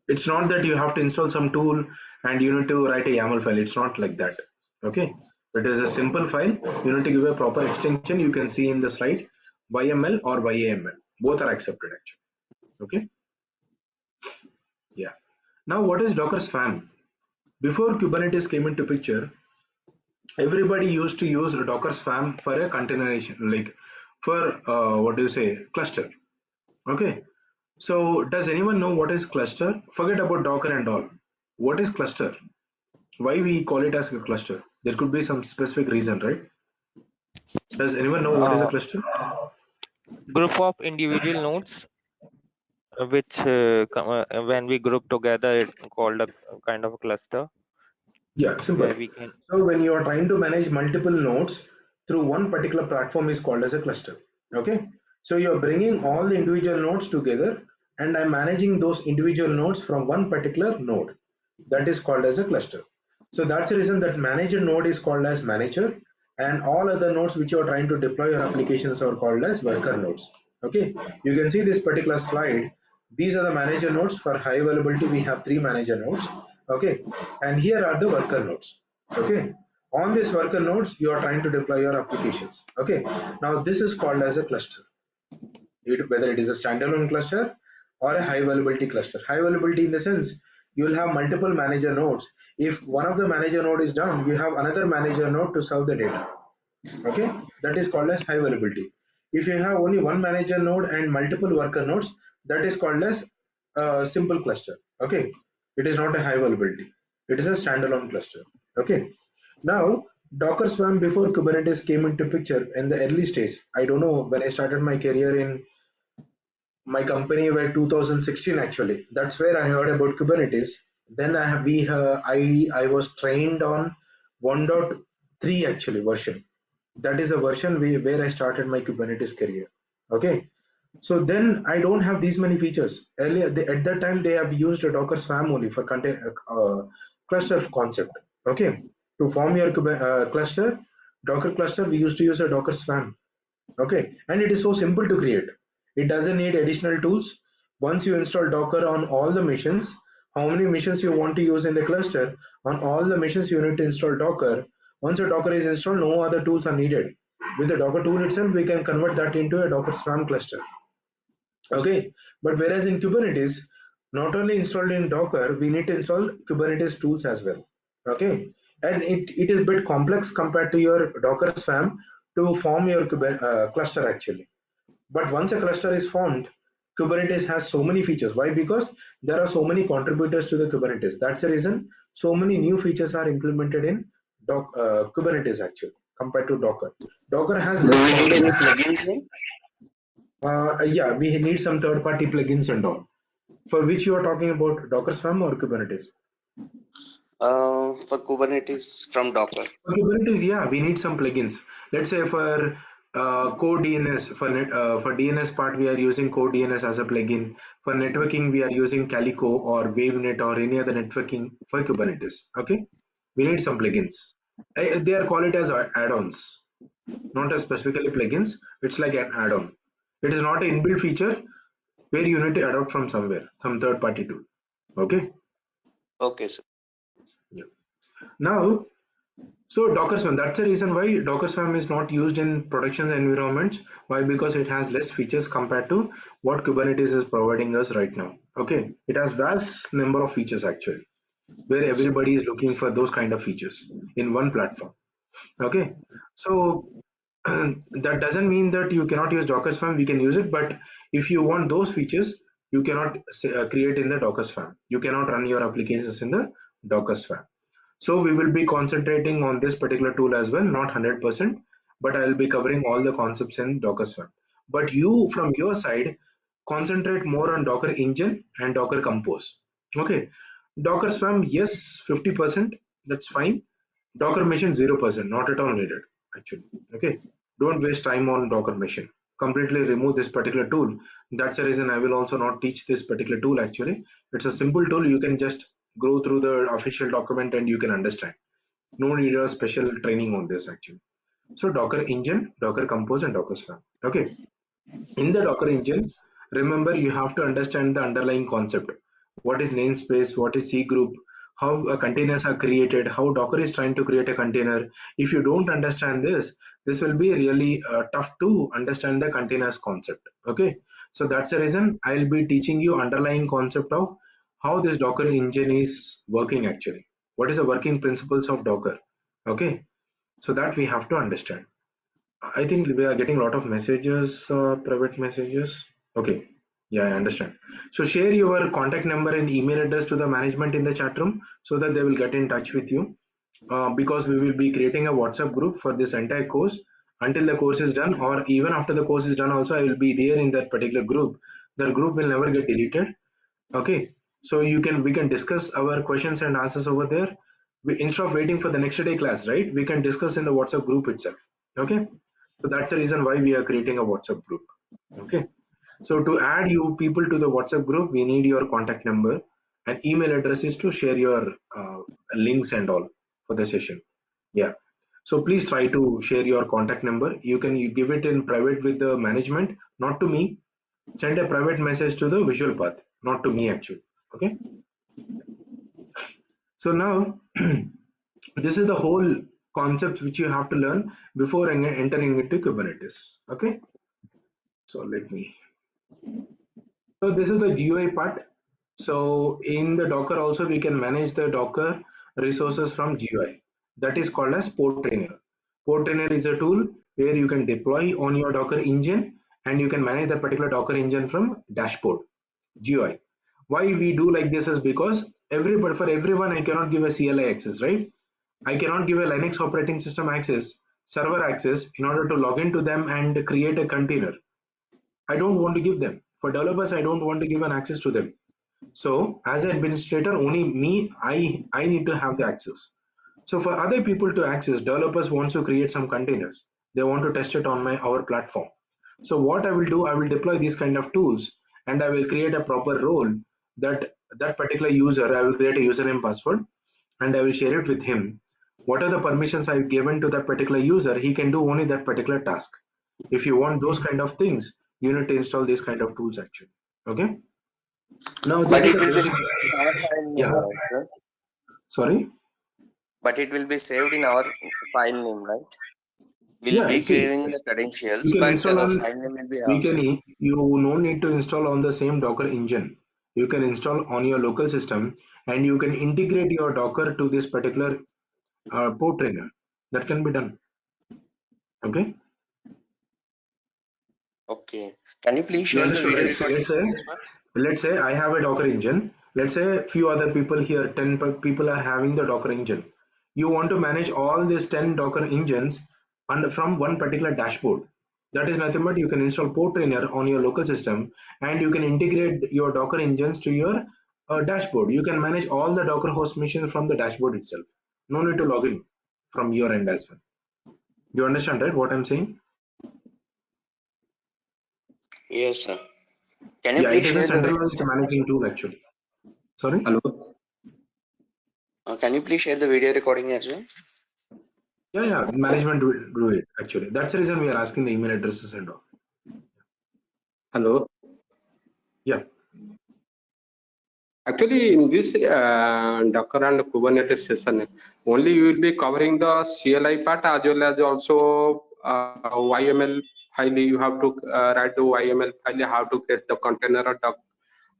It's not that you have to install some tool and you need to write a YAML file. It's not like that. Okay. It is a simple file. You need to give a proper extension. You can see in the slide YML or YAML. Both are accepted actually. Okay. Yeah. Now what is Docker Swarm? Before Kubernetes came into picture, everybody used to use Docker Swarm for a containerization, like for what do you say, cluster. Okay. So does anyone know what is cluster? Forget about Docker and all. What is cluster? Why we call it as a cluster? There could be some specific reason, right? Does anyone know what is a cluster? Group of individual nodes which when we group together it called a kind of a cluster Yeah, simple. where we can. So when you are trying to manage multiple nodes through one particular platform is called as a cluster. Okay. So you are bringing all the individual nodes together, and I'm managing those individual nodes from one particular node. That is called as a cluster. So that's the reason that manager node is called as manager, and all other nodes which you are trying to deploy your applications are called as worker nodes. Okay. You can see this particular slide. These are the manager nodes. For high availability, we have 3 manager nodes. Okay, and here are the worker nodes. Okay, on these worker nodes you are trying to deploy your applications. Okay, now this is called as a cluster, whether it is a standalone cluster or a high availability cluster. High availability in the sense you will have multiple manager nodes. If one of the manager node is down, you have another manager node to serve the data. Okay, that is called as high availability. If you have only one manager node and multiple worker nodes, that is called as a simple cluster. Okay, it is not a high availability, it is a standalone cluster. Okay, now Docker Swarm, before Kubernetes came into picture in the early stage, I don't know, when I started my career in my company were 2016 actually. That's where I heard about Kubernetes. Then I was trained on 1.3 actually version. That is a version where I started my Kubernetes career. Okay, so then I don't have these many features. Earlier, at that time, they have used a Docker Swarm only for cluster concept. Okay, to form your cluster, Docker cluster, we used to use a Docker Swarm. Okay, and it is so simple to create. It doesn't need additional tools. Once you install Docker on all the machines, how many missions you want to use in the cluster. On all the missions you need to install Docker. Once a Docker is installed, no other tools are needed. With the Docker tool itself, we can convert that into a Docker Swarm cluster. Okay, but whereas in Kubernetes, not only installed in Docker, we need to install Kubernetes tools as well. Okay, and it is a bit complex compared to your Docker Swarm to form your cluster actually. But once a cluster is formed, Kubernetes has so many features. Why? Because there are so many contributors to the Kubernetes. That's the reason so many new features are implemented in Kubernetes actually compared to Docker. Docker has Do less you need any contributors. plugins then? Yeah, we need some third-party plugins and all. For which you are talking about, Docker Swarm or Kubernetes? For Kubernetes from Docker. For Kubernetes, yeah, we need some plugins. Let's say for core DNS, for DNS part, we are using core DNS as a plugin. For networking, we are using Calico or WaveNet or any other networking for Kubernetes. Okay, we need some plugins. They are called it as add-ons, not as specifically plugins. It's like an add-on. It is not an inbuilt feature where you need to adopt from somewhere, some third-party tool. Okay. Okay, sir. Yeah. Now, so Docker Swarm, that's the reason why Docker Swarm is not used in production environments. Why? Because it has less features compared to what Kubernetes is providing us right now. Okay, it has vast number of features actually, where everybody is looking for those kind of features in one platform. Okay, so that doesn't mean that you cannot use Docker Swarm. We can use it, but if you want those features, you cannot create in the Docker Swarm. You cannot run your applications in the Docker Swarm. So we will be concentrating on this particular tool as well, not 100%, but I will be covering all the concepts in Docker Swarm. But you, from your side, concentrate more on Docker Engine and Docker Compose. Okay, Docker Swarm, yes, 50%, that's fine. Docker Machine, 0%, not at all needed, actually. Okay, don't waste time on Docker Machine. Completely remove this particular tool. That's the reason I will also not teach this particular tool actually. It's a simple tool. You can just go through the official document and you can understand. No need a special training on this actually. So Docker Engine, Docker Compose, and Docker Swarm. Okay. In the Docker Engine, remember you have to understand the underlying concept. What is namespace? What is C group? How containers are created? How Docker is trying to create a container? If you don't understand this, this will be really tough to understand the containers concept. Okay, so that's the reason I'll be teaching you underlying concept of how this Docker engine is working actually. What is the working principles of Docker? Okay, so that we have to understand. I think we are getting a lot of messages, private messages. Okay, yeah, I understand. So share your contact number and email address to the management in the chat room so that they will get in touch with you. Because we will be creating a WhatsApp group for this entire course until the course is done, or even after the course is done also I will be there in that particular group. That group will never get deleted. Okay, so we can discuss our questions and answers over there. Instead of waiting for the next day class, right, we can discuss in the WhatsApp group itself. Okay, so that's the reason why we are creating a WhatsApp group. Okay, so to add you people to the WhatsApp group, we need your contact number and email addresses to share your links and all for the session. Yeah, so please try to share your contact number. You give it in private with the management, not to me. Send a private message to the Visualpath, not to me actually. Okay, so now this is the whole concept which you have to learn before entering into Kubernetes. Okay, so so this is the GUI part. So in the Docker also we can manage the Docker resources from GUI. That is called as port trainer. Port trainer is a tool where you can deploy on your Docker engine and you can manage that particular Docker engine from dashboard GUI. Why we do like this is because for everyone I cannot give a CLI access, right? I cannot give a Linux operating system access, server access in order to log into them and create a container. I don't want to give them. For developers, I don't want to give an access to them. So as an administrator, only me, I need to have the access. So for other people to access, developers want to create some containers. They want to test it on our platform. So what I will do, I will deploy these kind of tools and I will create a proper role that particular user, I will create a username password and I will share it with him. What are the permissions I've given to that particular user, he can do only that particular task. If you want those kind of things, you need to install these kind of tools actually. Okay. Now But this is it the will be basic. saved in our file name, Yeah. right, sir? Sorry. But it will be saved in our file name, right? We'll Yeah. be See, giving the credentials, you can but install on. file name will be We ours. can. You no need to install on the same Docker engine. You can install on your local system, and you can integrate your Docker to this particular port trainer. That can be done. Okay. Okay. Can you please You share the understood, video right? So recording for this one? let's say I have a Docker engine. Let's say few other people here, 10 people are having the Docker engine. You want to manage all these 10 Docker engines and from one particular dashboard. That is nothing but you can install port trainer on your local system and you can integrate your Docker engines to your dashboard. You can manage all the Docker host machines from the dashboard itself. No need to log in from your end as well. You understand, right? What I'm saying? Yes, sir. Can you Yeah, it please is a share the video centralized recording as managing well? tool actually. Sorry? Hello. Can you please share the video recording as well? Yeah, management will do it actually. That's the reason we are asking the email addresses and all. Hello. Yeah. Actually, in this Docker and Kubernetes session, only you will be covering the CLI part as well as also YML file. You have to write the YML file, how to create the container, or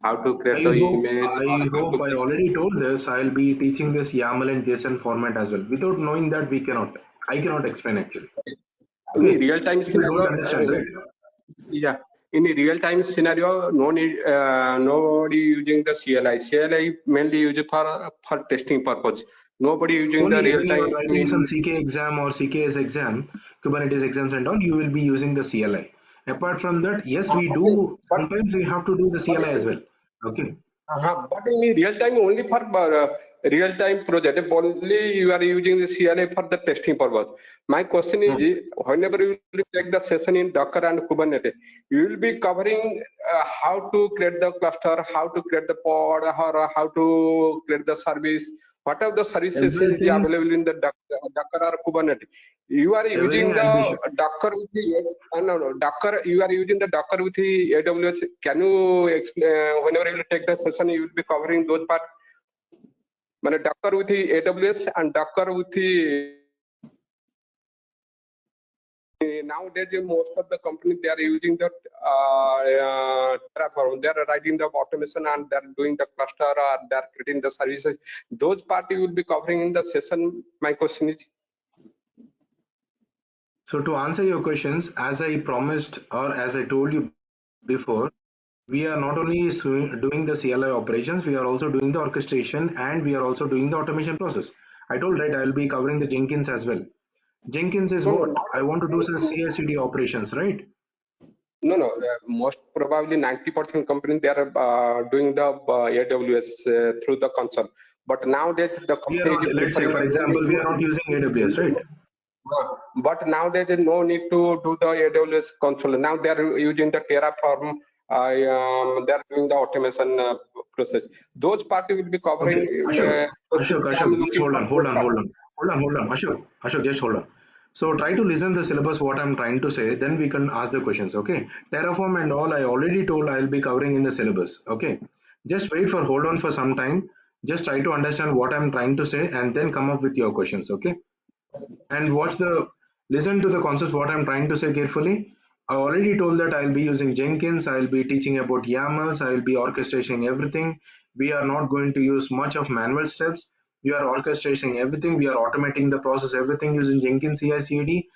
how to create the image, or I how hope to I create. already told this. I'll be teaching this YAML and JSON format as well. Without knowing that, we cannot. I cannot explain actually. In a Okay. real-time People don't scenario, understand, right? yeah, in a real-time scenario, no need, nobody using the CLI. CLI mainly used for testing purpose. Nobody using the Only when you are real-time writing some in. CK exam or CKS exam, Kubernetes exams and all, you will be using the CLI. Apart from that, yes, we Okay, do. Sometimes we have to do the but CLI as well. Okay. but in real time only for real time project, only you are using the CLI for the testing purpose. My question No. is, whenever you will take the session in Docker and Kubernetes, you will be covering how to create the cluster, how to create the pod, or how to create the service. What are the services is Everything, available in the Docker or Kubernetes? You are using everything I'll be the Docker with the no, Docker. You are using the Docker with the AWS. Can you explain? Whenever you take the session, you will be covering those part. But Docker with the AWS and Docker with the nowadays most of the companies they are using the Terraform. They are writing the automation and they are doing the cluster or they are creating the services. Those part you will be covering in the session. My question is. So to answer your questions, as I promised or as I told you before, we are not only doing the CLI operations, we are also doing the orchestration and we are also doing the automation process. I told right, I'll be covering the Jenkins as well. Jenkins is No, no, what? I want to do some CI/CD operations, right? No, no. Most probably 90% companies they are doing the AWS through the console. But nowadays the We are company not, is let's say preferring for no need example, we are not using AWS, right? but nowadays there is no need to do the AWS console. Now they are using the Terraform. They are doing the automation process. Those parties will be covering. Okay, Ashok, I'm just looking for those parts. hold on, Ashok, just hold on. So try to listen the syllabus, what I'm trying to say, then we can ask the questions, okay? Terraform and all, I already told I'll be covering in the syllabus, okay? Just hold on for some time. Just try to understand what I'm trying to say and then come up with your questions, okay? And listen to the concepts, what I'm trying to say carefully. I already told that I'll be using Jenkins, I'll be teaching about YAMLs, I'll be orchestrating everything. We are not going to use much of manual steps. We are orchestrating everything. We are automating the process, everything using Jenkins CI/CD.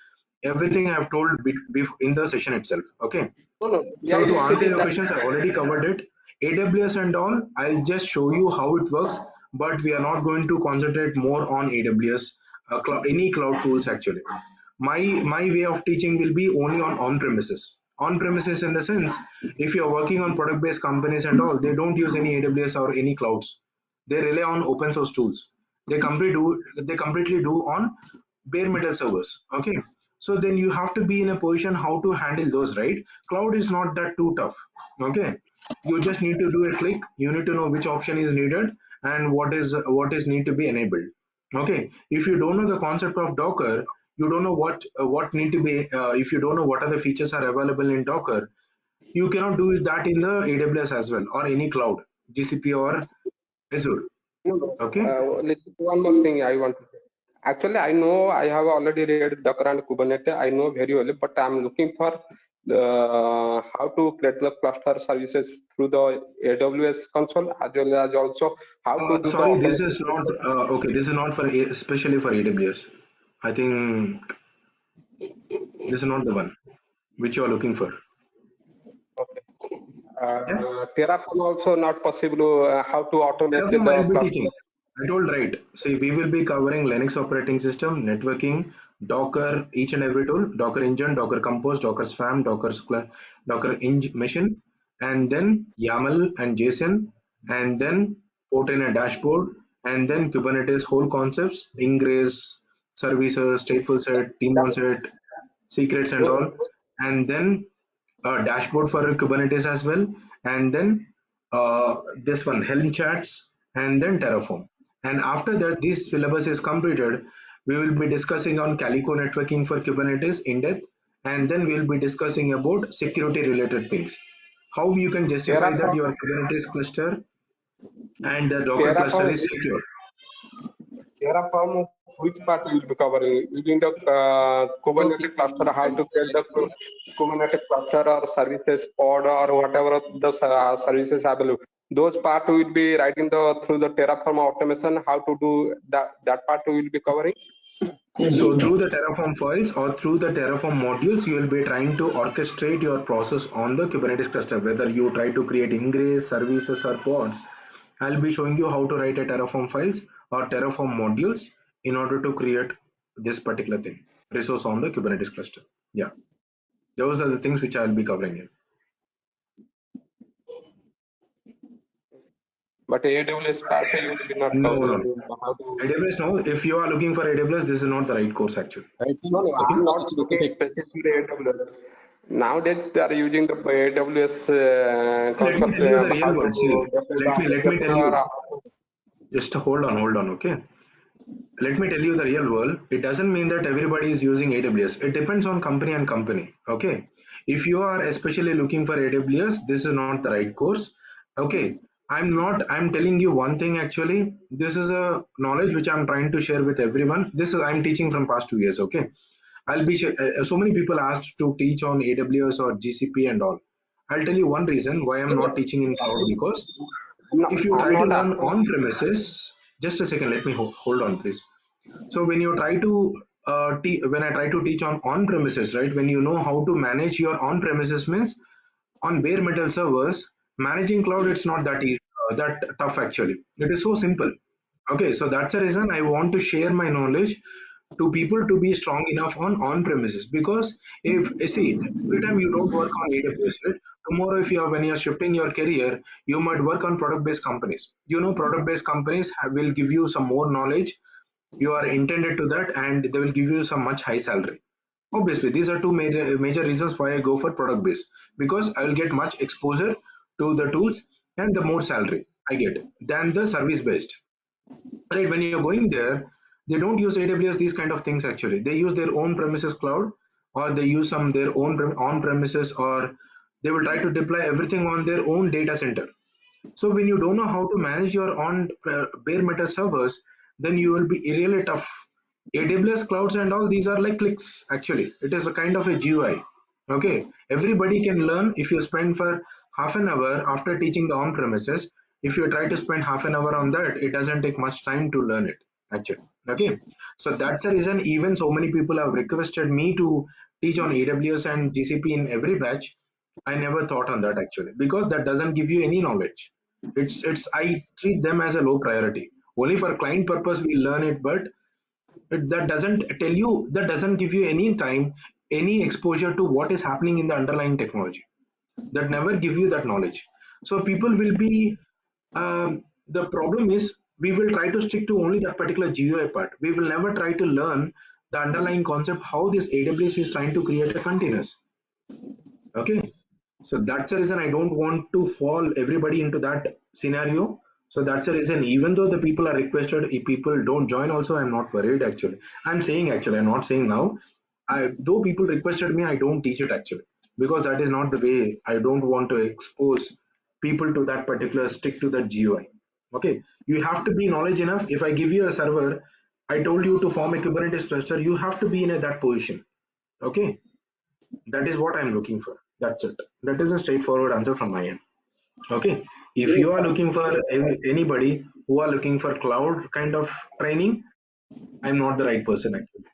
Everything I've told in the session itself. Okay. No, no. Yeah, So to answer CD your that. questions, I already covered it. AWS and all, I'll just show you how it works, but we are not going to concentrate more on AWS, any cloud tools actually. My way of teaching will be only on on-premises. On-premises in the sense, if you're working on product-based companies and all, they don't use any AWS or any clouds. They rely on open source tools. They completely do on bare metal servers. Okay, so then you have to be in a position how to handle those, right? Cloud is not that too tough. Okay, you just need to do a click. You need to know which option is needed and what is need to be enabled. Okay, if you don't know the concept of Docker, you don't know what need to be if you don't know what are the features are available in Docker, You cannot do that in the AWS as well, or any cloud, GCP or Azure. No, Okay. listen, one more thing I want to say. Actually, I know I have already read Docker and Kubernetes. I know very well, but I'm looking for the how to create the cluster services through the AWS console, as well as also how to do the Sorry, this automatic is not process. okay. This is not for especially for AWS. I think this is not the one which you are looking for. Okay. Yeah. Terraform also not possible. How to automate the Terraform I'll be cluster. teaching. I told right. See, we will be covering Linux operating system, networking, Docker, each and every tool, Docker engine, Docker Compose, Docker Swarm, Docker Ing machine, and then YAML and JSON, and then port in a dashboard, and then Kubernetes whole concepts, ingress, services, stateful set, daemon set, secrets and all, and then a dashboard for Kubernetes as well, and then this one Helm charts, and then Terraform. And after that, this syllabus is completed, we will be discussing on Calico networking for Kubernetes in depth, and then we will be discussing about security related things. How you can justify that Terraform, your Kubernetes cluster and the Docker cluster Terraform, is secure. Terraform, which part will be covering? Within the Kubernetes cluster, how to create the Kubernetes cluster or services pod or whatever the services available. Those part will be writing the through the Terraform automation. How to do that? That part will be covering. So through the Terraform files or through the Terraform modules, you will be trying to orchestrate your process on the Kubernetes cluster, whether you try to create ingress, services or pods. I'll be showing you how to write a Terraform files or Terraform modules in order to create this particular thing, resource on the Kubernetes cluster. Yeah, those are the things which I'll be covering here. But AWS part you will be not No, covering. How to... AWS, no. If you are looking for AWS, this is not the right course actually. No, Okay. I'm not looking specifically AWS. Nowadays they are using the AWS Let me tell you the how real world. See, to let me tell you. Just hold on, okay. Let me tell you the real world. It doesn't mean that everybody is using AWS. It depends on company and company. Okay. If you are especially looking for AWS, this is not the right course. Okay. I'm telling you one thing actually. This is a knowledge which I'm trying to share with everyone. I'm teaching from past 2 years. Okay. So many people asked to teach on AWS or GCP and all. I'll tell you one reason why I'm not teaching in cloud, because if you I'm try to not learn asking. on premises, just a second, let me hold on please. So when you try to when I try to teach on premises, right, when you know how to manage your on premises, means on bare metal servers, managing cloud, it's not that easy, that tough actually. It is so simple. Okay, so that's the reason I want to share my knowledge to people to be strong enough on premises. Because if you see, every time you don't work on AWS, right, tomorrow if you are, when you're shifting your career, you might work on product based companies. Product based companies will give you some more knowledge, you are intended to that, and they will give you some much high salary. Obviously these are two major reasons why I go for product based, because I will get much exposure to the tools and the more salary I get than the service based. Right, when you're going there, they don't use AWS, these kind of things actually. They use their own premises cloud, or they use some their own on premises, or they will try to deploy everything on their own data center. So when you don't know how to manage your on bare metal servers, then you will be really tough. AWS clouds and all these are like clicks actually. It is a kind of a GUI. Okay, everybody can learn if you spend for half an hour after teaching the on premises. If you try to spend half an hour on that, it doesn't take much time to learn it actually. Okay, so that's the reason even so many people have requested me to teach on AWS and GCP in every batch. I never thought on that actually, because that doesn't give you any knowledge. It's I treat them as a low priority. Only for client purpose we learn it, but that doesn't give you any time, any exposure to what is happening in the underlying technology. That never give you that knowledge. So people will be the problem is, we will try to stick to only that particular GUI part. We will never try to learn the underlying concept, how this AWS is trying to create a containers. Okay, so that's the reason I don't want to fall everybody into that scenario. So that's the reason, even though the people are requested, if people don't join also, I'm not worried actually. I'm not saying now, though people requested me, I don't teach it actually. because that is not the way. I don't want to expose people to that particular, stick to that GUI. Okay, you have to be knowledge enough. If I give you a server, I told you to form a Kubernetes cluster, you have to be in that position. Okay, that is what I'm looking for. That's it. That is a straightforward answer from my end. Okay, if you are looking for anybody who are looking for cloud kind of training, I'm not the right person actually.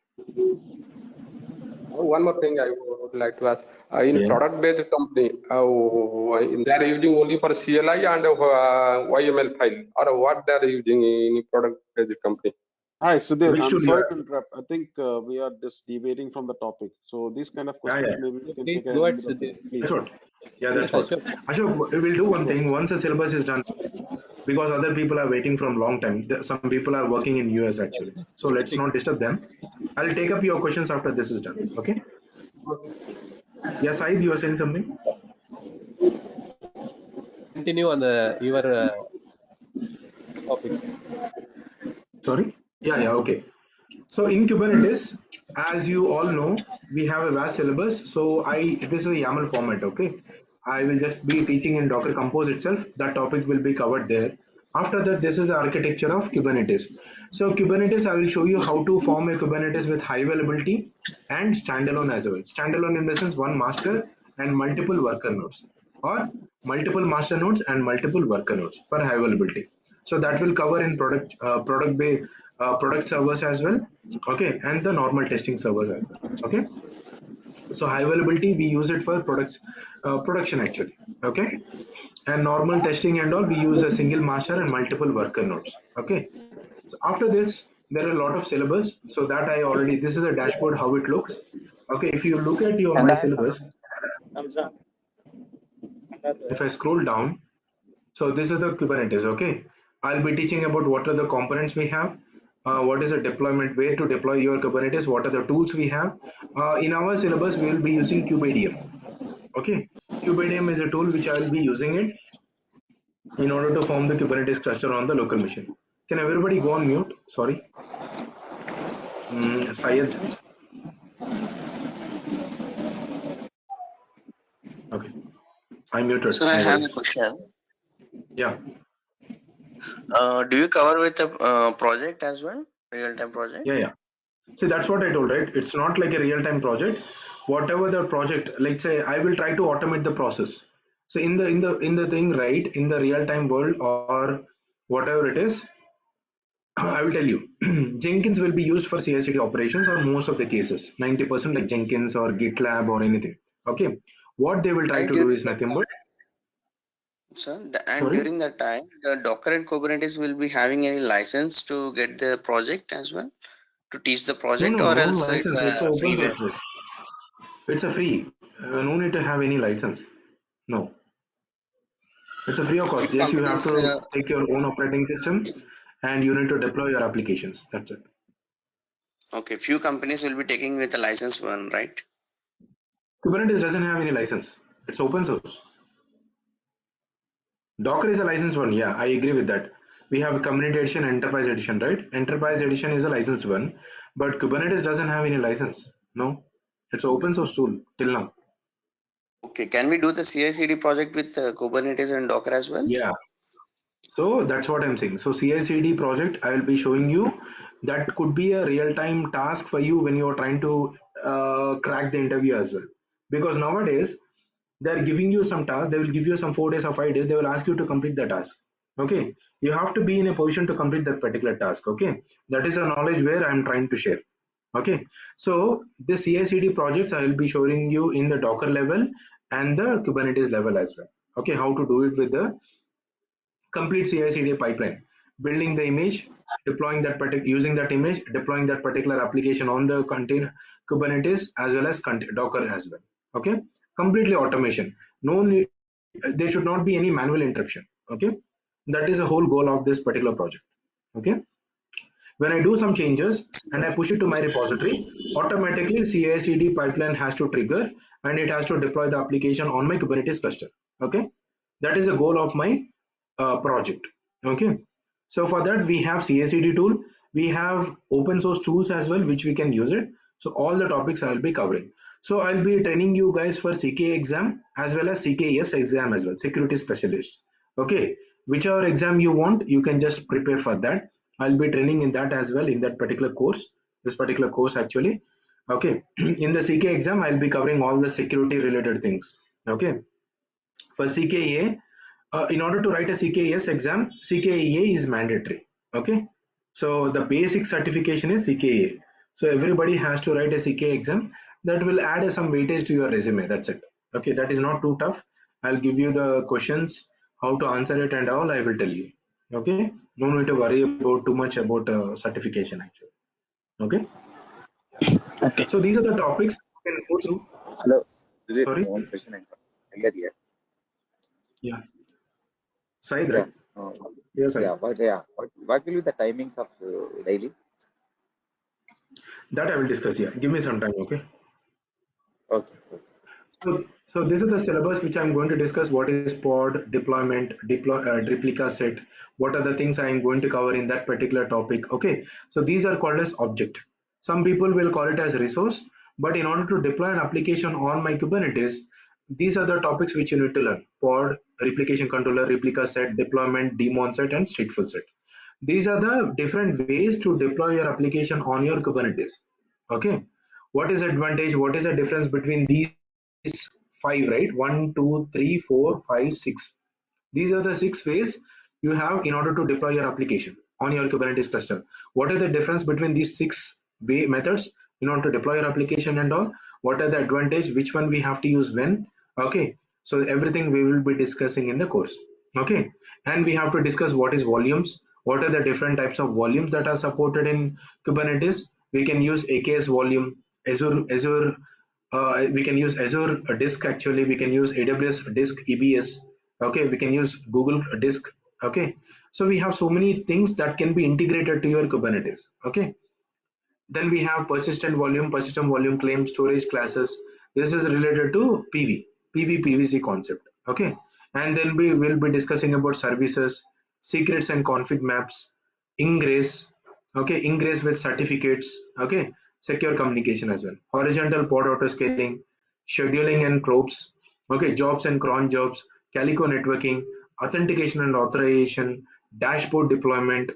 One more thing I would like to ask. In Yeah. product-based company, they are using only for CLI and YML file, or what they are using in product-based company? Hi, Sudhir. Which I'm tool you sorry are? to interrupt. I think we are just deviating from the topic. So these kind of questions, Yeah. maybe we can Please take a go ahead, little bit. Sudhir. Please. That's what. Yeah, Yes, that's what. Ashok, we'll do one thing. Once the syllabus is done, because other people are waiting from long time. Some people are working in US actually. So let's not disturb them. I'll take up your questions after this is done. Okay? Yes, Saeed, you were saying something? Continue on your topic. Sorry? Yeah, okay. So in Kubernetes, as you all know, we have a vast syllabus. So this is a YAML format, okay? I will just be teaching in Docker Compose itself. That topic will be covered there. After that, this is the architecture of Kubernetes. So Kubernetes, I will show you how to form a Kubernetes with high availability and standalone as well. Standalone in the sense one master and multiple worker nodes, or multiple master nodes and multiple worker nodes for high availability. So that will cover in product servers as well, okay, and the normal testing servers as well. Okay, so high availability we use it for production actually. Okay, and normal testing and all we use a single master and multiple worker nodes. Okay, so after this there are a lot of syllabus, so that I already, this is a dashboard how it looks. Okay, if you look at my syllabus, if I scroll down, so this is the Kubernetes. Okay, I'll be teaching about what are the components we have, what is the deployment, where to deploy your Kubernetes, what are the tools we have. In our syllabus, we will be using 𝐾𝐫. Okay, 𝐾𝐫 is a tool which I will be using it in order to form the Kubernetes cluster on the local machine. Can everybody go on mute? Sorry, Syed. Okay, I muted So I my have a voice. question. Yeah. Do you cover with a project as well, real-time project? Yeah. See, that's what I told, right? It's not like a real-time project. Whatever the project, let's say, I will try to automate the process. So in the thing, right? In the real-time world or whatever it is, I will tell you, Jenkins will be used for CI/CD operations or most of the cases, 90% like Jenkins or GitLab or anything. Okay, what they will try And to do during is nothing but. and Sorry. during that time, the Docker and Kubernetes will be having any license to get the project as well, to teach the project, No or else it's license. It's a open freeware. source. It's a free. No need to have any license. No. It's a free of Few cost. Just you have companies, to take your own operating system and you need to deploy your applications. That's it. okay, few companies will be taking with a license one, right? Kubernetes doesn't have any license. It's open source. Docker is a licensed one. Yeah, I agree with that. We have Community Edition, Enterprise Edition, right? Enterprise Edition is a licensed one, but Kubernetes doesn't have any license. No, it's an open source tool till now. Okay, can we do the CI/CD project with Kubernetes and Docker as well? Yeah. So that's what I'm saying. So CI/CD project, I will be showing you that could be a real-time task for you when you're trying to crack the interview as well. Because nowadays they're giving you some task, they will give you some 4 days or 5 days, they will ask you to complete the task. Okay, you have to be in a position to complete that particular task. Okay, that is a knowledge where I'm trying to share. Okay, so the CI/CD projects I will be showing you in the Docker level and the Kubernetes level as well. Okay, how to do it with the complete CI/CD pipeline, building the image, deploying that using that image, deploying that particular application on the container Kubernetes as well as Docker as well. Okay, completely automation. No need, there should not be any manual interruption. Okay, that is the whole goal of this particular project. Okay, when I do some changes and I push it to my repository, automatically CI/CD pipeline has to trigger and it has to deploy the application on my Kubernetes cluster. Okay, that is the goal of my project. Okay, so for that we have CI/CD tool, we have open source tools as well which we can use it. So all the topics I will be covering. So I'll be training you guys for CKA exam as well as CKS exam as well, security specialist. Okay, whichever exam you want, you can just prepare for that. I'll be training in that as well, in that particular course, this particular course actually. Okay, in the CKA exam, I'll be covering all the security related things. Okay, for CKA, in order to write a CKS exam, CKA is mandatory. Okay, so the basic certification is CKA. So everybody has to write a CKA exam. That will add some weightage to your resume. That's it. Okay, that is not too tough. I'll give you the questions, how to answer it and all. I will tell you. Okay, no need to worry about too much about certification actually. Okay. Okay. So these are the topics you can go through. Hello. Sorry. One question I got here. Yeah. Said, Yeah. right? Yes, Yeah. What will be the timings of daily? That I will discuss here. Give me some time, okay? Okay. So this is the syllabus which I'm going to discuss. What is pod, deployment, replica set? What are the things I'm going to cover in that particular topic? Okay. So these are called as object. Some people will call it as resource, but in order to deploy an application on my Kubernetes, these are the topics which you need to learn: pod, replication controller, replica set, deployment, daemon set, and stateful set. These are the different ways to deploy your application on your Kubernetes. Okay, what is advantage? What is the difference between these five? Right, 1, 2, 3, 4, 5, 6. These are the 6 ways you have in order to deploy your application on your Kubernetes cluster. What are the difference between these 6 way methods in order to deploy your application and all? What are the advantage? Which one we have to use when? Okay, so everything we will be discussing in the course. Okay, and we have to discuss what is volumes. What are the different types of volumes that are supported in Kubernetes? We can use AKS volume, Azure. We can use Azure disk actually. We can use AWS disk EBS. Okay, we can use Google disk. Okay, so we have so many things that can be integrated to your Kubernetes. Okay, then we have persistent volume claim, storage classes. This is related to PVC concept. Okay, and then we will be discussing about services, secrets and config maps, ingress. Okay, ingress with certificates. Okay, secure communication as well, horizontal pod auto scaling, scheduling and probes. Okay, jobs and cron jobs, Calico networking, authentication and authorization, dashboard deployment,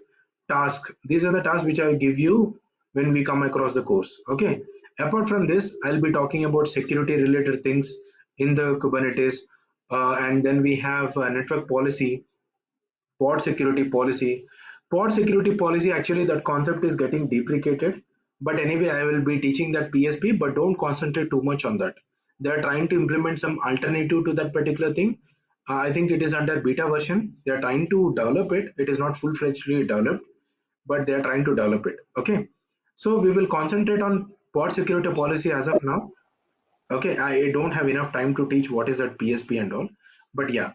task. These are the tasks which I will give you when we come across the course. Okay, apart from this, I'll be talking about security related things in the Kubernetes, and then we have network policy, pod security policy. Pod security policy, actually that concept is getting deprecated, but anyway I will be teaching that PSP, but don't concentrate too much on that. They are trying to implement some alternative to that particular thing. I think it is under beta version. They are trying to develop it. It is not full-fledgedly developed, but they are trying to develop it. Okay, so we will concentrate on pod security policy as of now. Okay, I don't have enough time to teach what is that PSP and all, but yeah.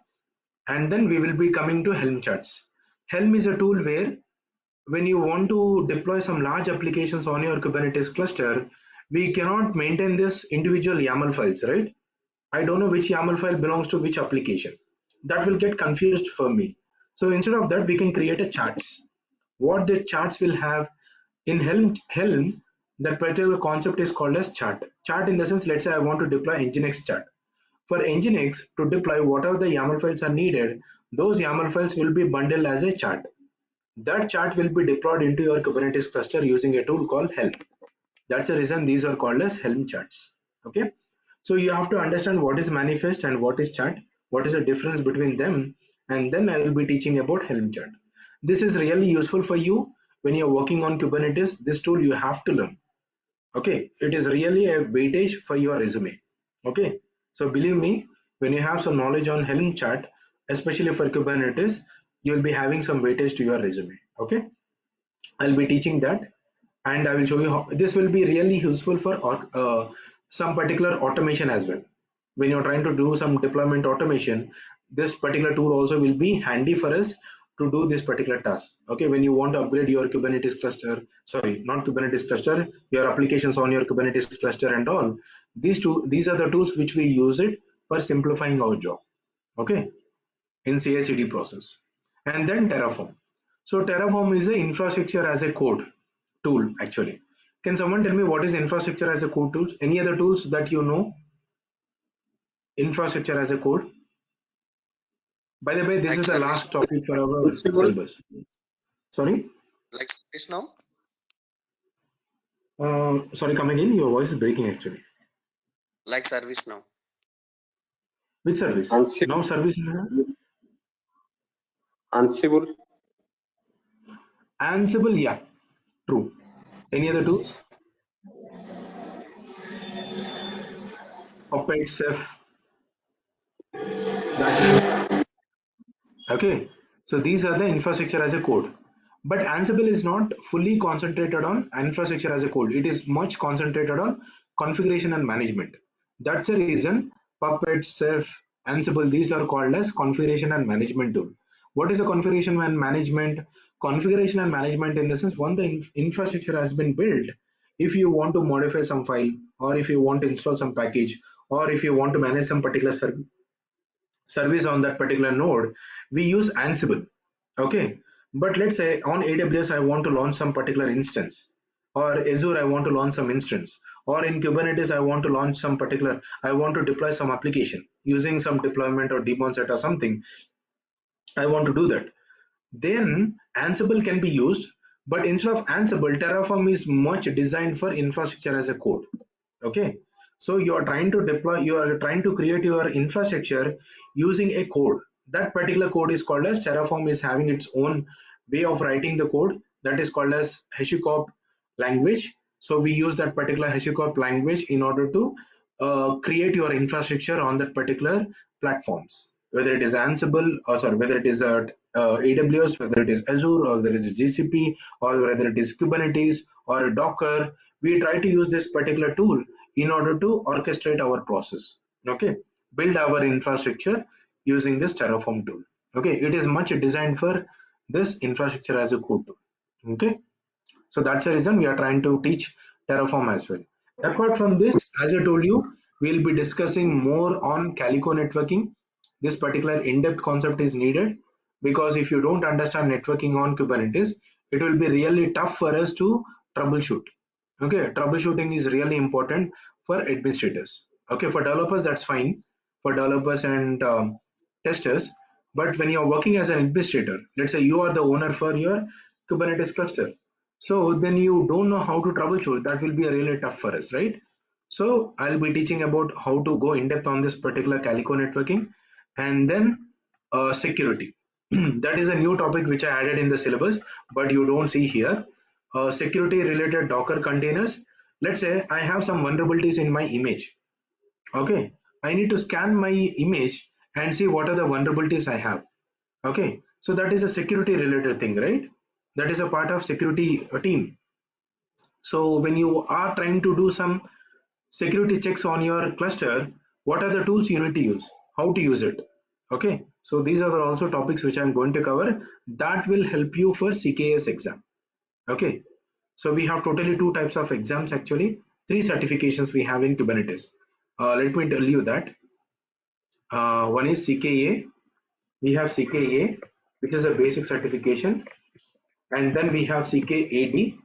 And then we will be coming to Helm charts. Helm is a tool where when you want to deploy some large applications on your Kubernetes cluster, we cannot maintain this individual YAML files, right? I don't know which YAML file belongs to which application. That will get confused for me. So instead of that, we can create a charts. What the charts will have in Helm, that particular concept is called as chart. Chart in the sense, let's say I want to deploy Nginx chart. For Nginx to deploy whatever the YAML files are needed, those YAML files will be bundled as a chart. That chart will be deployed into your Kubernetes cluster using a tool called Helm. That's the reason these are called as Helm charts. Okay, so you have to understand what is manifest and what is chart, what is the difference between them, and then I will be teaching about Helm chart. This is really useful for you when you're working on Kubernetes. This tool you have to learn. Okay, it is really a weightage for your resume. Okay, so believe me, when you have some knowledge on Helm chart, especially for Kubernetes, you'll be having some weightage to your resume. Okay, I'll be teaching that, and I will show you how this will be really useful for some particular automation as well. When you're trying to do some deployment automation, this particular tool also will be handy for us to do this particular task. Okay, when you want to upgrade your Kubernetes cluster, sorry, not Kubernetes cluster, your applications on your Kubernetes cluster and all, these are the tools which we use it for simplifying our job. Okay, in CI/CD process. And then Terraform. So Terraform is an infrastructure as a code tool actually. Can someone tell me what is infrastructure as a code tools? Any other tools that you know? Infrastructure as a code. By the way, this Like is the service, last topic for our syllabus. Sorry? like service now. Sorry, come again. Your voice is breaking actually. Like service now. Which service? Ansible. Now service. Ansible. Ansible, yeah, true. Any other tools? Puppet, Ceph. Okay, so these are the infrastructure as a code. But Ansible is not fully concentrated on infrastructure as a code. It is much concentrated on configuration and management. That's the reason Puppet, Ceph, Ansible, these are called as configuration and management tool. What is a configuration and management? Configuration and management in the sense, once the infrastructure has been built, if you want to modify some file, or if you want to install some package, or if you want to manage some particular service on that particular node, we use Ansible. Okay, but let's say on AWS I want to launch some particular instance, or Azure I want to launch some instance, or in Kubernetes I want to launch some particular, I want to deploy some application using some deployment or daemon set or something. I want to do that. Then Ansible can be used, but instead of Ansible, Terraform is much designed for infrastructure as a code. Okay, so you are trying to deploy, you are trying to create your infrastructure using a code. That particular code is called as Terraform, is having its own way of writing the code, that is called as HashiCorp language. So we use that particular HashiCorp language in order to create your infrastructure on that particular platforms, whether it is Ansible, or sorry, whether it is AWS, whether it is Azure, or whether it is GCP, or whether it is Kubernetes or Docker. We try to use this particular tool in order to orchestrate our process. Okay, build our infrastructure using this Terraform tool. Okay, it is much designed for this infrastructure as a code tool. Okay, so that's the reason we are trying to teach Terraform as well. Apart from this, as I told you, we'll be discussing more on Calico networking. This particular in-depth concept is needed because if you don't understand networking on Kubernetes, it will be really tough for us to troubleshoot. Okay, troubleshooting is really important for administrators. Okay, for developers, that's fine, for developers and testers. But when you're working as an administrator, let's say you are the owner for your Kubernetes cluster, so then you don't know how to troubleshoot. That will be really tough for us, right? So I'll be teaching about how to go in depth on this particular Calico networking, and then security. That is a new topic which I added in the syllabus, but you don't see here. Security related Docker containers. Let's say I have some vulnerabilities in my image. Okay, I need to scan my image and see what are the vulnerabilities I have. Okay, so that is a security related thing, right? That is a part of security team. So when you are trying to do some security checks on your cluster, what are the tools you need to use, how to use it? Okay, so these are also topics which I'm going to cover that will help you for CKS exam. Okay, so we have totally two types of exams, actually three certifications we have in Kubernetes. Let me tell you that one is CKA. We have CKA, which is a basic certification, and then we have CKAD,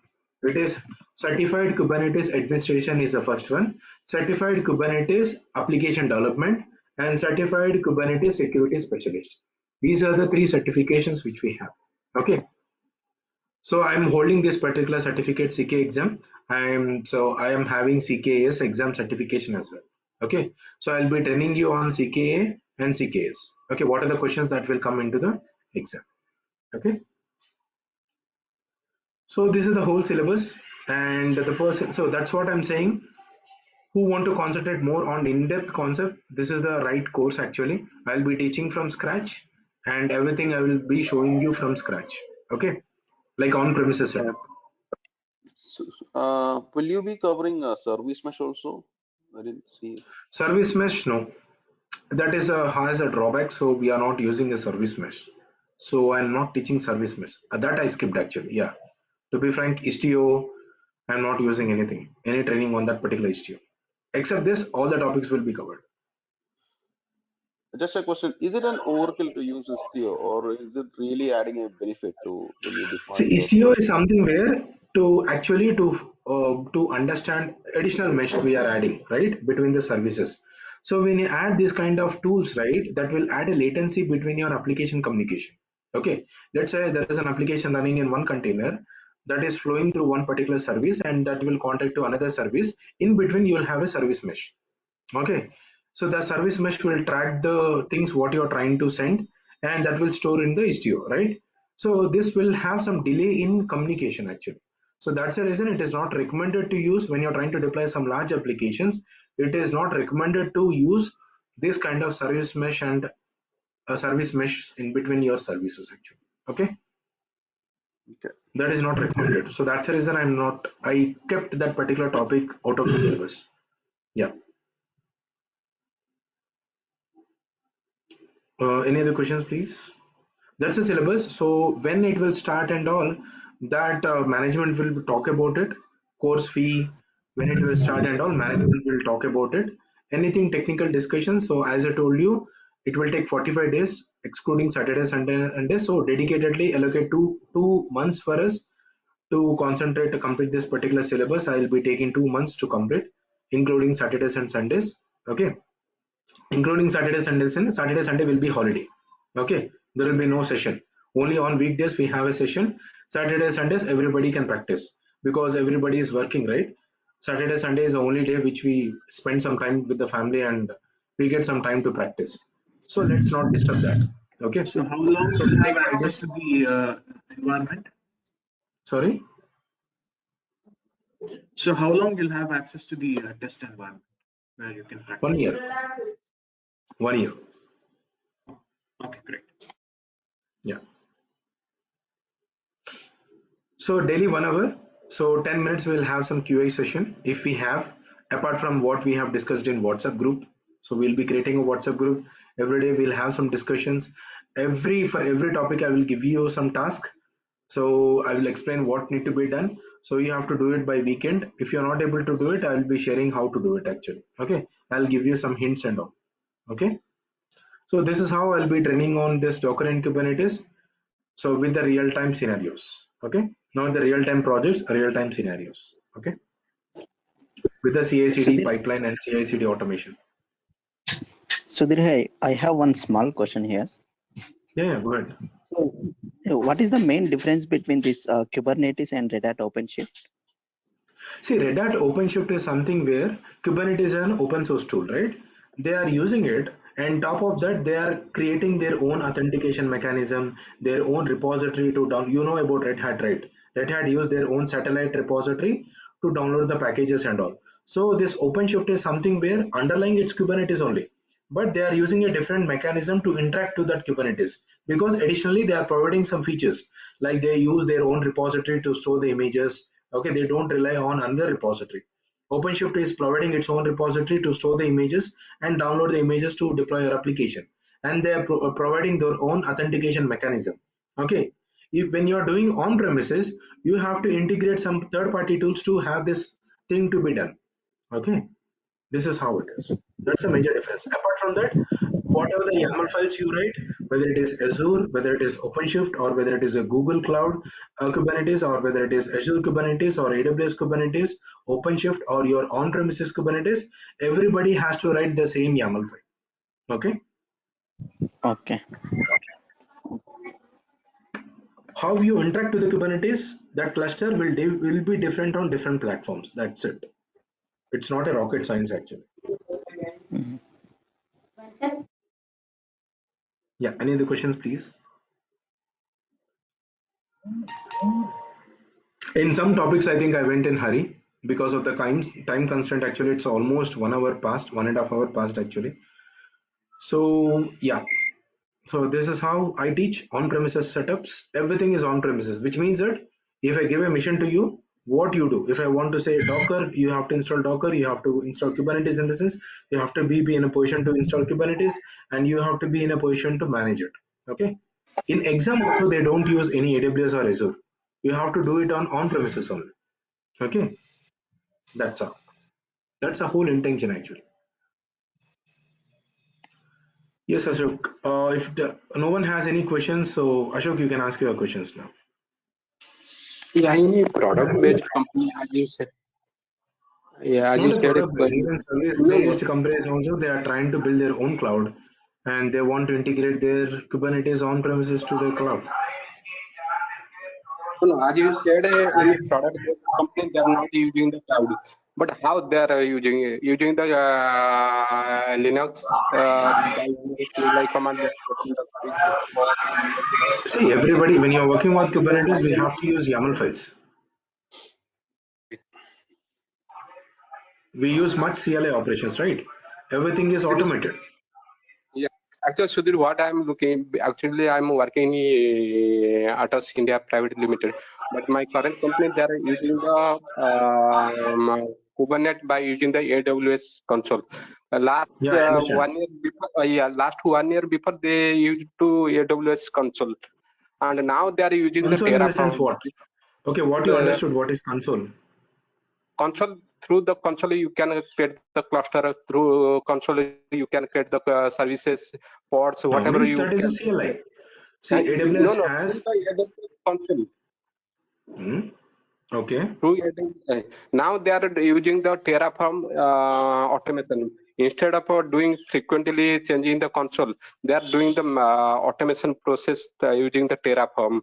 which is Certified Kubernetes Administration is the first one, Certified Kubernetes Application Development, and Certified Kubernetes Security Specialist. These are the three certifications which we have. Okay, so I'm holding this particular certificate CK exam. I am having CKS exam certification as well. Okay, so I'll be training you on CKA and CKS. Okay, what are the questions that will come into the exam? Okay, so this is the whole syllabus, and the person, so that's what I'm saying, who want to concentrate more on in-depth concept, this is the right course. Actually I'll be teaching from scratch, and everything I will be showing you from scratch. Okay, like on-premises setup. Will you be covering service mesh also? I didn't see. Service mesh, no, that is has a drawback, so we are not using a service mesh. So I'm not teaching service mesh. That I skipped actually. Yeah, to be frank, Istio, I'm not using any training on that particular Istio. Except this, all the topics will be covered. Just a question: is it an overkill to use Istio, or is it really adding a benefit to when you define See, your Istio is cluster? something where to actually to understand additional mesh we are adding, right, between the services. So when you add this kind of tools, right, that will add a latency between your application communication. Okay, let's say there is an application running in one container that is flowing through one particular service, and that will contact to another service. In between, you will have a service mesh. Okay, so the service mesh will track the things what you are trying to send, and that will store in the istio, right? So this will have some delay in communication actually. So that's the reason it is not recommended to use when you're trying to deploy some large applications. It is not recommended to use this kind of service mesh and a service mesh in between your services actually. Okay, Okay. that is not recommended. So that's the reason I kept that particular topic out of the syllabus. Yeah. Any other questions, please? That's the syllabus. So when it will start and all, that management will talk about it. Course fee, when it will start and all, management will talk about it. Anything technical discussion. So as I told you, it will take 45 days, excluding Saturday, Sunday, and day. So dedicatedly allocate two months for us to concentrate to complete this particular syllabus. I will be taking 2 months to complete, including Saturdays and Sundays. Okay, including Saturday, Sundays, and Saturday, Sunday will be holiday. Okay, there will be no session. Only on weekdays we have a session. Saturday, Sundays everybody can practice because everybody is working, right? Saturday, Sunday is the only day which we spend some time with the family and we get some time to practice. So let's not disturb that. Okay. So how long So do you we have take 5 access days. to the environment? Sorry. So how long you'll have access to the test environment where you can practice? 1 year. 1 year. Okay, great. Yeah. So daily 1 hour. So 10 minutes we'll have some QA session if we have, apart from what we have discussed in WhatsApp group. So we'll be creating a WhatsApp group. Every day we'll have some discussions. For every topic I will give you some task. So I will explain what need to be done. So you have to do it by weekend. If you're not able to do it, I will be sharing how to do it actually. Okay. I'll give you some hints and all. Okay. So this is how I'll be training on this Docker and Kubernetes. So with the real-time scenarios. Okay. Not the real-time projects, real-time scenarios. Okay. With the CI/CD pipeline and CI/CD automation. Sudhir, I have one small question here. Yeah, go ahead. So, what is the main difference between this Kubernetes and Red Hat OpenShift? See, Red Hat OpenShift is something where Kubernetes is an open source tool, right? They are using it, and top of that, they are creating their own authentication mechanism, their own repository to download. You know about Red Hat, right? Red Hat use their own satellite repository to download the packages and all. So this OpenShift is something where underlying it's Kubernetes only, but they are using a different mechanism to interact to that Kubernetes, because additionally they are providing some features like they use their own repository to store the images. Okay, they don't rely on another repository. OpenShift is providing its own repository to store the images and download the images to deploy your application, and they are providing their own authentication mechanism. Okay, when you are doing on premises, you have to integrate some third-party tools to have this thing to be done. Okay, this is how it is. That's a major difference. Apart from that, whatever the YAML files you write, whether it is Azure, whether it is OpenShift, or whether it is a Google Cloud Kubernetes, or whether it is Azure Kubernetes or AWS Kubernetes, OpenShift, or your on-premises Kubernetes, everybody has to write the same YAML file. Okay. Okay. How you interact with the Kubernetes, that cluster will be different on different platforms. That's it. It's not a rocket science actually. Mm-hmm. Yeah. Any other questions, please? In some topics, I think I went in hurry because of the time constraint. Actually, it's almost 1 hour past, 1.5 hours past actually. So yeah. So this is how I teach on-premises setups. Everything is on-premises, which means that if I give a mission to you, what you do? If I want to say Docker, you have to install Docker, you have to install Kubernetes. In the sense, you have to be in a position to install Kubernetes, and you have to be in a position to manage it. Okay. In exam also, they don't use any AWS or Azure. You have to do it on premises only. Okay. That's all. That's the whole intention actually. Yes, Ashok. If no one has any questions, so Ashok, you can ask your questions now. Yeah, any product-based company, as you said. Yeah, as you Not a said, product based, even service no, no. based companies also, they are trying to build their own cloud and they want to integrate their Kubernetes on premises to their cloud. No, as you said, any product-based company, they are not using the cloud. But how they are using the Linux by using CLI command, they are getting the services for. See, everybody, when you're working with Kubernetes, we have to use YAML files. We use much CLI operations, right? Everything is automated. Yeah, actually, Sudhir, what I'm looking, actually, I'm working in Atos India Private Limited, but my current company, they are using the Kubernetes by using the AWS console. Last Yeah, I understand. 1 year before, last 1 year before they used to AWS console, and now they are using the Console in the sense Terraform. what? Okay, what you understood, what is console? Console, through the console you can create the cluster, through console you can create the services, pods, whatever Means you that is a can. CLI. See, No, AWS no, has. through the AWS console. Okay. Through AWS. Now they are using the Terraform automation. Instead of doing frequently changing the console, they are doing the automation process using the Terraform.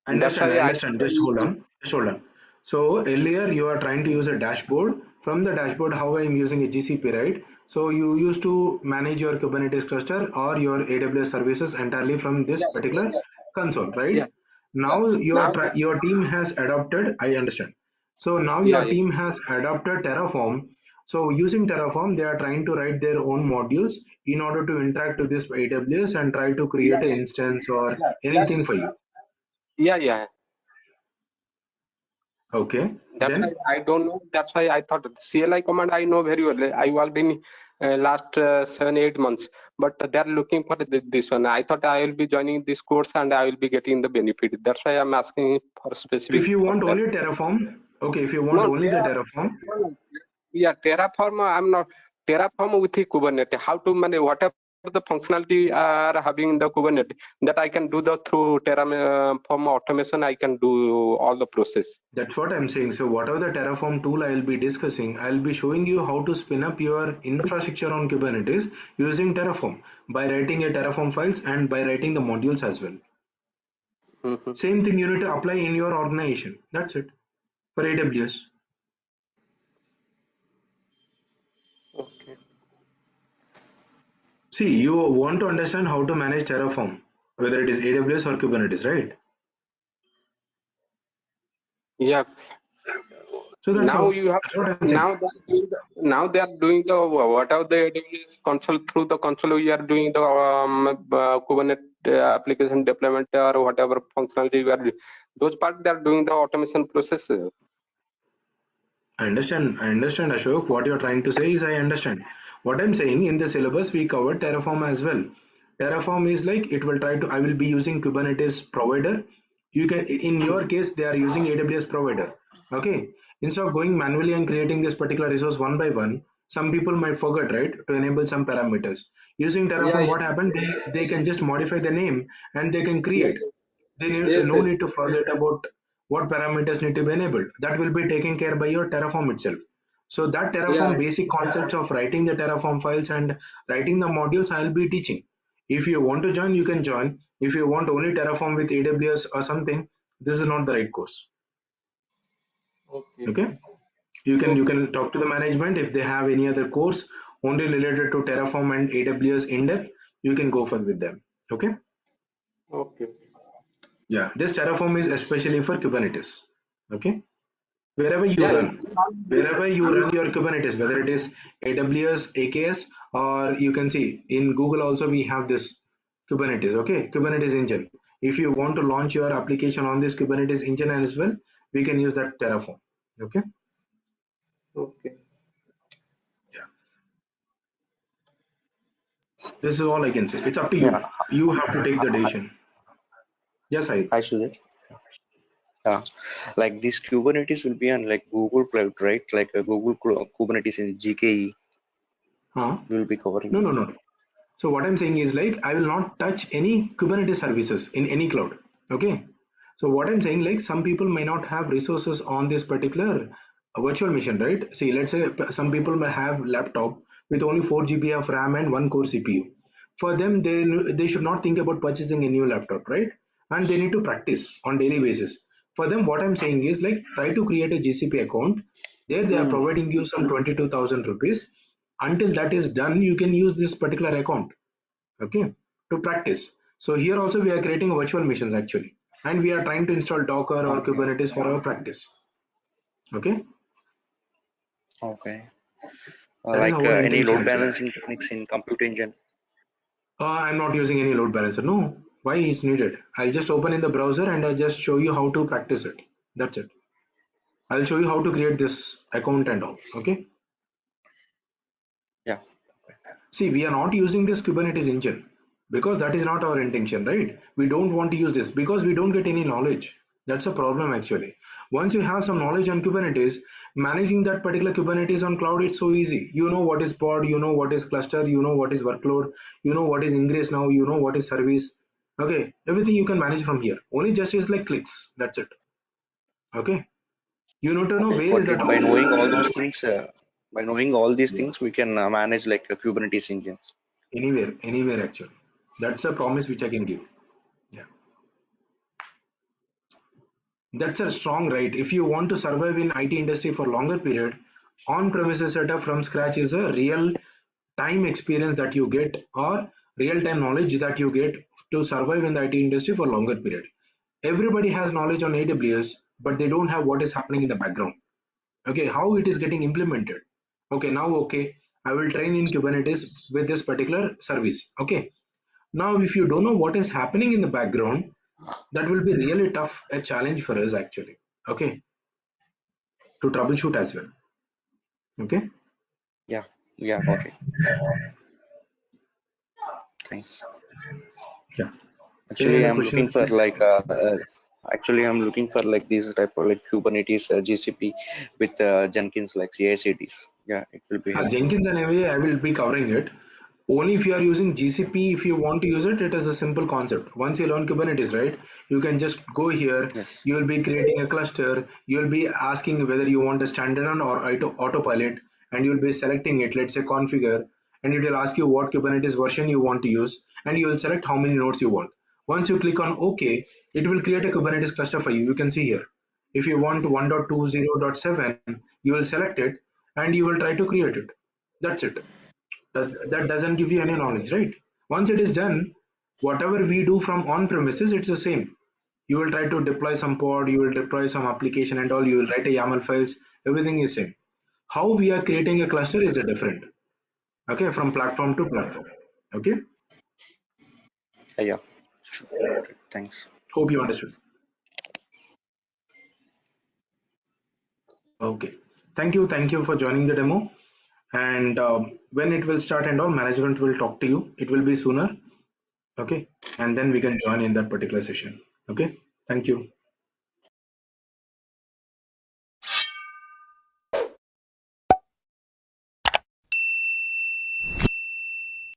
Understand. Just hold on. So earlier you are trying to use a dashboard. From the dashboard, how I am using a GCP, right? So you used to manage your Kubernetes cluster or your AWS services entirely from this particular console, right? Now your team has adopted. I understand. So now your team has adopted Terraform. So using Terraform, they are trying to write their own modules in order to interact with this AWS and try to create an instance or anything for you. Yeah. Okay. That's why I don't know. That's why I thought CLI command I know very well. I worked in last 7-8 months, but they're looking for this one. I thought I will be joining this course and I will be getting the benefit. That's why I'm asking for specific. If you want only Terraform, okay. If you want only the Terraform, yeah, Terraform. I'm not Terraform with the Kubernetes. How to manage whatever the functionality are having in the Kubernetes that I can do the through Terraform automation. I can do all the process. That's what I'm saying. So whatever the Terraform tool I'll be discussing, I'll be showing you how to spin up your infrastructure on Kubernetes using Terraform by writing a Terraform files and by writing the modules as well. Same thing you need to apply in your organization. That's it for AWS. Okay. See, you want to understand how to manage Terraform, whether it is AWS or Kubernetes, right? Yeah. So that's now how, you have that's what I'm saying. now they are doing the whatever the AWS console, through the console we are doing the Kubernetes application deployment or whatever functionality we are doing. Those parts they are doing the automation process. I understand, Ashok. What you're trying to say is I understand. What I'm saying, in the syllabus we covered Terraform as well. Terraform is like it will try to. I will be using Kubernetes provider. You can, in your case, they are using AWS provider. Okay. Instead of going manually and creating this particular resource one by one, some people might forget, right, to enable some parameters. Using Terraform, what happened? They can just modify the name and they can create. They no need to forget about what parameters need to be enabled. That will be taken care by your Terraform itself. So that Terraform basic concepts of writing the Terraform files and writing the modules I'll be teaching. If you want to join, you can join. If you want only Terraform with AWS or something, this is not the right course. Okay. You can talk to the management if they have any other course only related to Terraform and AWS in depth. You can go for with them. Okay. Okay. Yeah, this Terraform is especially for Kubernetes. Okay. Wherever you run your Kubernetes, whether it is AWS, AKS, or you can see in Google also we have this Kubernetes. Okay, Kubernetes engine. If you want to launch your application on this Kubernetes engine as well, we can use that Terraform. Okay. Okay. Yeah. This is all I can say. It's up to you. Yeah. You have to take the decision. Yes, I. Hi, Sudhir. Yeah, like this Kubernetes will be on like Google Cloud, right? Like a Kubernetes in GKE. Will be covering. No. So what I'm saying is like I will not touch any Kubernetes services in any cloud. Okay. So what I'm saying, like some people may not have resources on this particular virtual machine, right? See, let's say some people may have laptop with only 4 GB of RAM and 1 core CPU. For them, they should not think about purchasing a new laptop, right? And they need to practice on daily basis. For them, what I'm saying is like try to create a GCP account. There they are providing you some 22,000 rupees. Until that is done, you can use this particular account, okay, to practice. So here also we are creating virtual machines actually, and we are trying to install Docker or Kubernetes for our practice. Okay. Okay. That is Like how our any intention load actually. balancing techniques in compute engine. I'm not using any load balancer. No. Why is needed? I'll just open in the browser and I'll just show you how to practice it. That's it. I'll show you how to create this account and all. Okay. Yeah. See, we are not using this Kubernetes engine because that is not our intention, right? We don't want to use this because we don't get any knowledge. That's a problem actually. Once you have some knowledge on Kubernetes, managing that particular Kubernetes on cloud, it's so easy. You know what is pod, you know what is cluster, you know what is workload, you know what is ingress now, you know what is service. Okay, everything you can manage from here. Only just is like clicks. That's it. Okay. You need to know where is Got that it. By knowing all option. those things, by knowing all these things, we can manage like Kubernetes engines. Anywhere actually. That's a promise which I can give. Yeah. That's a strong right. If you want to survive in IT industry for longer period, on-premises setup from scratch is a real time experience that you get or real time knowledge that you get to survive in the IT industry for longer period. Everybody has knowledge on AWS, but they don't have what is happening in the background. Okay, how it is getting implemented. Okay, now okay, I will train in Kubernetes with this particular service. Okay, now if you don't know what is happening in the background, that will be really tough, a challenge for us actually. Okay, to troubleshoot as well. Okay. Yeah. Yeah. Got it. Thanks. Yeah. Any Actually, other I'm looking questions, for please? like actually I'm looking for like this type of like Kubernetes GCP with Jenkins like CI/CDs. Yeah, it will be helpful. Jenkins and AWA, I will be covering it. Only if you are using GCP, if you want to use it, it is a simple concept. Once you learn Kubernetes, right, you can just go here, Yes. you will be creating a cluster, you will be asking whether you want a standalone or autopilot, and you will be selecting it, let's say configure, and it will ask you what Kubernetes version you want to use, and you will select how many nodes you want. Once you click on OK, it will create a Kubernetes cluster for you. You can see here. If you want 1.20.7, you will select it and you will try to create it. That's it. That doesn't give you any knowledge, right? Once it is done, whatever we do from on premises, it's the same. You will try to deploy some pod, you will deploy some application and all, you will write a YAML files, everything is same. How we are creating a cluster is a different. Okay, from platform to platform. Okay, Yeah. Sure. Got it. Thanks. hope you understood. Okay, thank you for joining the demo. And when it will start and all, management will talk to you. It will be sooner. Okay, and then we can join in that particular session. Okay, thank you.